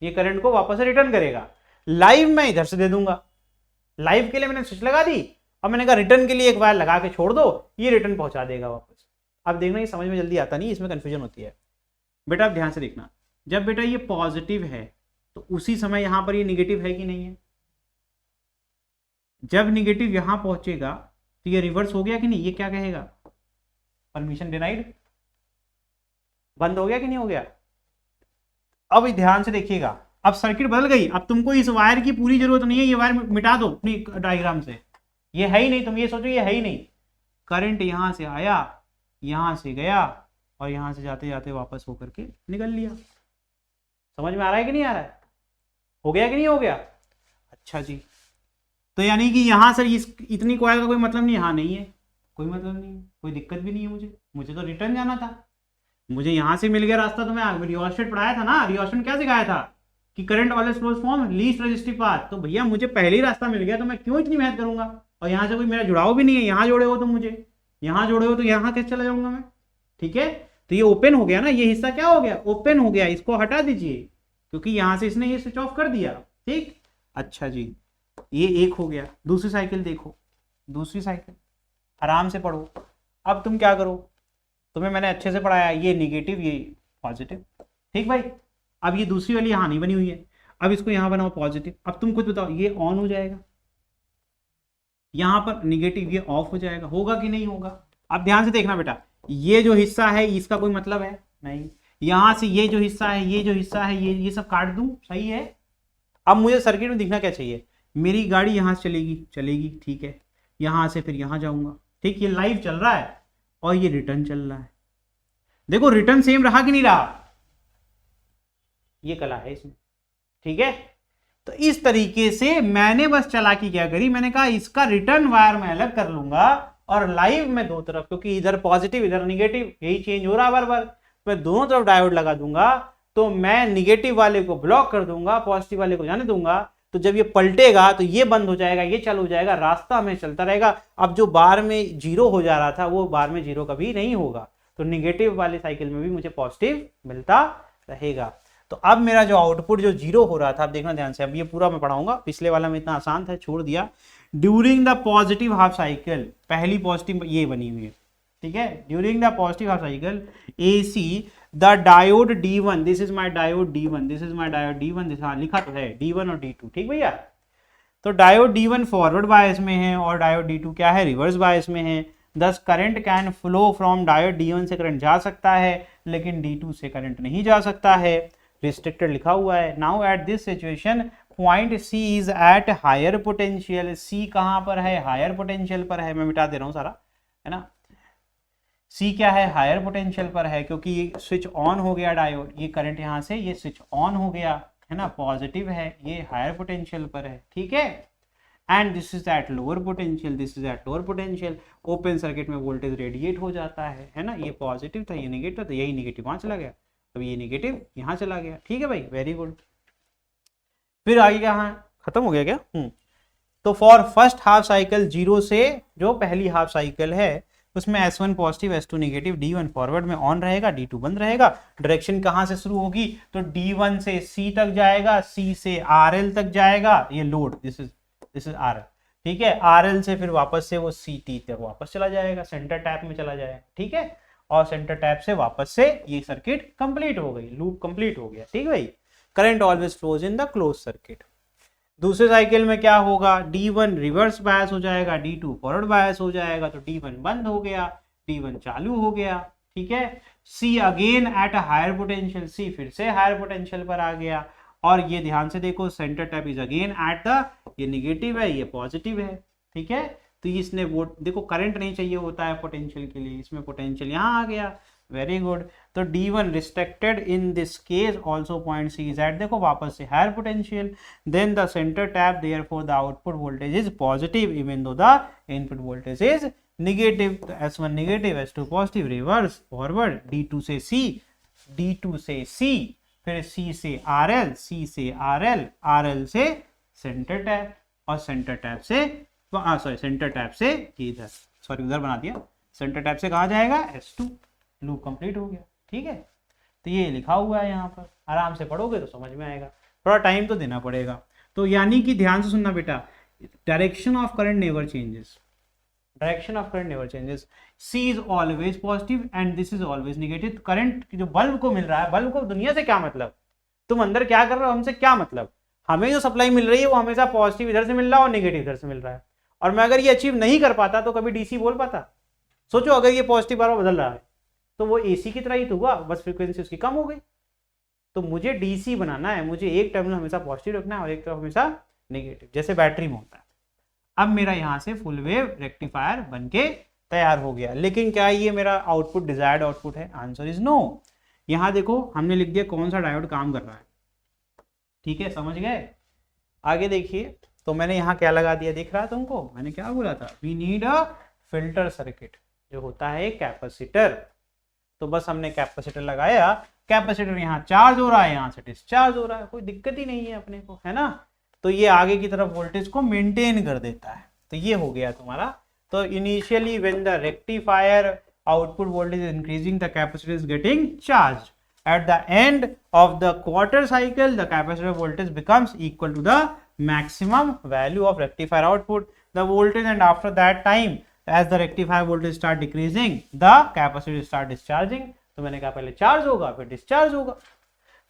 ये करंट को वापस से रिटर्न करेगा। लाइव मैं इधर से दे दूंगा, लाइव के लिए मैंने स्विच लगा दी, अब मैंने कहा रिटर्न के लिए एक वायर लगा के छोड़ दो, ये रिटर्न पहुंचा देगा वापस। अब देखना ये समझ में जल्दी आता नहीं, इसमें कंफ्यूजन होती है बेटा। आप ध्यान से देखना, जब बेटा ये पॉजिटिव है तो उसी समय यहां पर ये निगेटिव है कि नहीं है। जब निगेटिव यहां पहुंचेगा तो ये रिवर्स हो गया कि नहीं, ये क्या कहेगा, परमिशन डिनाइड, बंद हो गया कि नहीं हो गया। अब ध्यान से देखिएगा, अब सर्किट बदल गई। अब तुमको इस वायर की पूरी जरूरत नहीं है, ये वायर मिटा दो अपनी डायग्राम से, ये है ही नहीं, तुम ये सोचो ये है ही नहीं। करंट यहां से आया, यहां से गया, और यहां से जाते जाते वापस होकर के निकल लिया। समझ में आ रहा है कि नहीं आ रहा है? हो गया कि नहीं हो गया? अच्छा जी, तो यानी कि यहां से इस इतनी कॉइल का कोई मतलब नहीं, हाँ नहीं है, कोई मतलब नहीं है, कोई दिक्कत भी नहीं है। मुझे तो रिटर्न जाना था, मुझे यहां से मिल गया रास्ता। तो मैं रियोस्टेट पढ़ाया था ना, रियोस्टेट क्या सिखाया था कि current always flows from least resistive path. तो भैया मुझे पहले ही रास्ता मिल गया, तो मैं क्यों इतनी मेहनत करूंगा। और यहाँ से कोई मेरा जुड़ाव भी नहीं है, यहाँ जोड़े हो तो मुझे, यहाँ जोड़े हो तो यहाँ कैसे चला जाऊंगा मैं, ठीक है। तो ये ओपन हो गया ना, ये हिस्सा क्या हो गया, ओपन हो गया, इसको हटा दीजिए, क्योंकि यहां से इसने ये स्विच ऑफ कर दिया, ठीक। अच्छा जी, ये एक हो गया। दूसरी साइकिल देखो, दूसरी साइकिल आराम से पढ़ो। अब तुम क्या करो, तुम्हें मैंने अच्छे से पढ़ाया, ये निगेटिव ये पॉजिटिव, ठीक भाई। अब ये दूसरी वाली यहाँ नहीं बनी हुई है, अब इसको यहाँ बनाओ पॉजिटिव। अब तुम खुद बताओ, ये ऑन हो जाएगा, यहाँ पर निगेटिव, ये ऑफ हो जाएगा, होगा कि नहीं होगा। अब ध्यान से देखना बेटा, ये जो हिस्सा है इसका कोई मतलब है नहीं, यहां से ये जो हिस्सा है, ये जो हिस्सा है, ये सब काट दूं, सही है। अब मुझे सर्किट में दिखना क्या चाहिए, मेरी गाड़ी यहां से चलेगी, चलेगी, ठीक है। यहां से फिर यहां जाऊंगा, ठीक, ये लाइव चल रहा है और ये रिटर्न चल रहा है। देखो रिटर्न सेम रहा कि नहीं रहा, ये कला है इसमें, ठीक है। तो इस तरीके से मैंने बस चालाकी क्या करी, मैंने कहा इसका रिटर्न वायर मैं अलग कर लूंगा और लाइव में दो तरफ, क्योंकि इधर पॉजिटिव इधर निगेटिव यही चेंज हो रहा है बार बार, मैं दोनों तरफ डायोड लगा दूंगा, तो मैं निगेटिव वाले को ब्लॉक कर दूंगा, पॉजिटिव वाले को जाने दूंगा। तो जब ये पलटेगा तो ये बंद हो जाएगा, ये चालू हो जाएगा, रास्ता में चलता रहेगा। अब जो बार में जीरो हो जा रहा था वो बार में जीरो कभी नहीं होगा, तो निगेटिव वाले साइकिल में भी मुझे पॉजिटिव मिलता रहेगा। तो अब मेरा जो आउटपुट जो जीरो हो रहा था, अब देखना ध्यान से, अब ये पूरा मैं पढ़ाऊंगा, पिछले वाला में इतना आसान था छोड़ दिया। During the positive half cycle, पहली पॉजिटिव ये बनी हुई है, ठीक है। During the positive half cycle AC the diode D1, this is my diode D1, this is my diode D1, हाँ लिखा तो है D1 और D2, ठीक भैया। तो डायोड D1 फॉरवर्ड बायस में है और डायोड D2 क्या है, रिवर्स बायस में है। दस current can flow from diode D1 से करंट जा सकता है लेकिन D2 से करंट नहीं जा सकता है, रिस्ट्रिक्टेड लिखा हुआ है। Now at this situation point C is at higher potential, C कहां पर है, हायर पोटेंशियल पर है, मैं मिटा दे रहा हूं सारा, है ना। C क्या है, हायर पोटेंशियल पर है, क्योंकि ये स्विच ऑन हो गया डायोड, ये करंट यहां से ये स्विच ऑन हो गया, है ना, पॉजिटिव है, ये हायर पोटेंशियल पर है, ठीक है। And this is at lower potential, this is at lower potential, open circuit में वोल्टेज रेडिएट हो जाता है ना, ये पॉजिटिव था, ये नेगेटिव था, यही नेगेटिव वहां चला गया, अब ये नेगेटिव यहां चला गया, ठीक है भाई, वेरी गुड। फिर आगे क्या, खत्म हो गया क्या? तो for first half cycle zero से जो पहली हाफ साइकिल है उसमें S1 positive S2 negative, D1 forward में ऑन रहेगा, D2 बंद रहेगा। डायरेक्शन कहां से शुरू होगी, तो D1 से C तक जाएगा, C से RL तक जाएगा, ये लोड, दिस इज RL, ठीक है। RL से फिर वापस से वो CT तक वापस चला जाएगा, सेंटर टैप में चला जाएगा, ठीक है। और सेंटर टैप से वापस से ये सर्किट कंप्लीट हो गई, लूप कंप्लीट हो गया, ठीक है भाई। Current always flows in the close circuit. दूसरे साइकिल में क्या होगा, D1 रिवर्स बायस हो जाएगा, D2 फॉरवर्ड बायस हो जाएगा, तो D1 बंद हो गया, D1 चालू हो गया, ठीक है। C again at a higher potential, C फिर से हायर पोटेंशियल पर आ गया, और ये ध्यान से देखो centre tap is again at the, ये निगेटिव है ये पॉजिटिव है, ठीक है। तो इसने वो देखो करंट नहीं चाहिए होता है पोटेंशियल के लिए, इसमें पोटेंशियल यहाँ आ गया, वेरी गुड। तो D1 restricted in this case also point C is at, देखो वापस से higher potential, then the centre tap, therefore the output voltage is positive even though the input voltage is negative. तो S1 negative S2 positive, reverse forward, D2 से C, D2 से C, फिर C से RL, C से RL, RL से centre tap, और centre tap से centre tap से इधर, सॉरी उधर बना दिया, सेंटर टैप से कहा जाएगा S2, लूप कंप्लीट हो गया, ठीक है। तो ये लिखा हुआ है यहाँ पर, आराम से पढ़ोगे तो समझ में आएगा, थोड़ा टाइम तो देना पड़ेगा। तो यानी कि ध्यान से सुनना बेटा, direction of current never changes, direction of current never changes, C is always positive and this is always negative. Current जो बल्ब को मिल रहा है, बल्ब को दुनिया से क्या मतलब, तुम अंदर क्या कर रहे हो हमसे क्या मतलब, हमें जो सप्लाई मिल रही है वो हमेशा पॉजिटिव इधर से मिल रहा है और नेगेटिव इधर से मिल रहा है, और मैं अगर ये अचीव नहीं कर पाता तो कभी DC बोल पाता? सोचो अगर ये पॉजिटिव बार बार बदल रहा है तो वो AC की तरह ही तो हुआ, बस फ्रीक्वेंसी उसकी कम हो गई। तो मुझे DC बनाना है, मुझे एक टर्मिनल हमेशा पॉजिटिव रखना है और एक तरफ हमेशा नेगेटिव, जैसे बैटरी में होता है। अब मेरा यहाँ से फुल वेव रेक्टिफायर बन के तैयार हो गया, लेकिन क्या ये मेरा आउटपुट डिजायर्ड आउटपुट है? Answer is no. यहाँ देखो हमने लिख दिया कौन सा डायोड काम कर रहा है, ठीक है, समझ गए। आगे देखिए, तो मैंने यहाँ क्या लगा दिया, दिख रहा है तुमको, मैंने क्या बोला था, we need a filter circuit, जो होता है कैपेसिटर। तो बस हमने कैपेसिटर लगाया, कैपेसिटर यहाँ चार्ज हो रहा है, यहाँ से डिस्चार्ज हो रहा है, कोई दिक्कत ही नहीं है अपने को, है ना। तो ये आगे की तरफ वोल्टेज को मेंटेन कर देता है। तो ये हो गया तुम्हारा। तो initially when the rectifier output voltage is increasing, the capacitor is getting charge. At the end of the quarter cycle, the capacitor voltage becomes equal to the maximum value of rectifier output. The voltage, and after that time, as the rectifier voltage start decreasing, the capacitor start discharging. तो मैंने कहा पहले charge होगा फिर discharge होगा,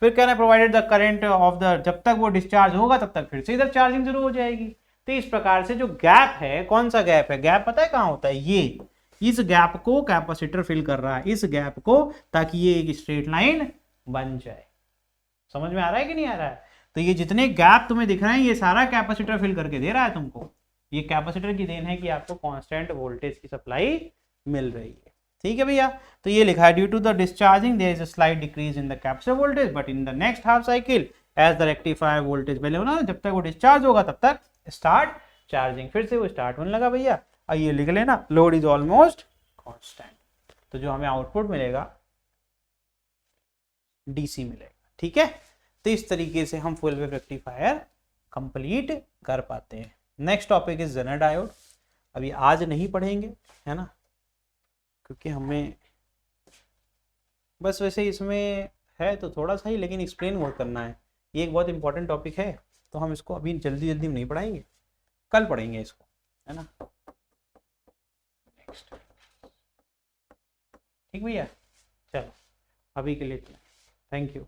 फिर कहना provided the current of the, जब तक वो डिस्चार्ज होगा तब तक फिर से इधर चार्जिंग शुरू हो जाएगी। तो इस प्रकार से जो गैप है, कौन सा गैप है, गैप पता है कहाँ होता है, ये इस गैप को कैपेसिटर फिल कर रहा है, इस गैप को, ताकि ये एक स्ट्रेट लाइन बन जाए। समझ में आ रहा है कि नहीं आ रहा है? तो ये जितने गैप तुम्हें दिख रहे हैं ये सारा कैपेसिटर फिल करके दे रहा है तुमको, ये कैपेसिटर की देन है कि आपको कांस्टेंट वोल्टेज की सप्लाई मिल रही है। ठीक है भैया, तो ये लिखा है due to the discharging there is a slight decrease in the capacitor voltage but in the next half cycle as the rectifier voltage पहले होना, जब तक वो डिस्चार्ज होगा तब तक स्टार्ट चार्जिंग, फिर से वो स्टार्ट होने लगा भैया। और ये लिख लेना लोड इज ऑलमोस्ट कांस्टेंट, तो जो हमें आउटपुट मिलेगा डीसी मिलेगा। ठीक है, तो इस तरीके से हम फुल वेव रेक्टिफायर कंप्लीट कर पाते हैं। Next topic is zener diode. अभी आज नहीं पढ़ेंगे, है ना, क्योंकि हमें बस वैसे इसमें है तो थोड़ा सा ही, लेकिन एक्सप्लेन बहुत करना है। ये एक बहुत इंपॉर्टेंट टॉपिक है, तो हम इसको अभी जल्दी जल्दी में नहीं पढ़ाएंगे, कल पढ़ेंगे इसको, है ना। नेक्स्ट, ठीक भैया, चलो अभी के लिए थैंक यू।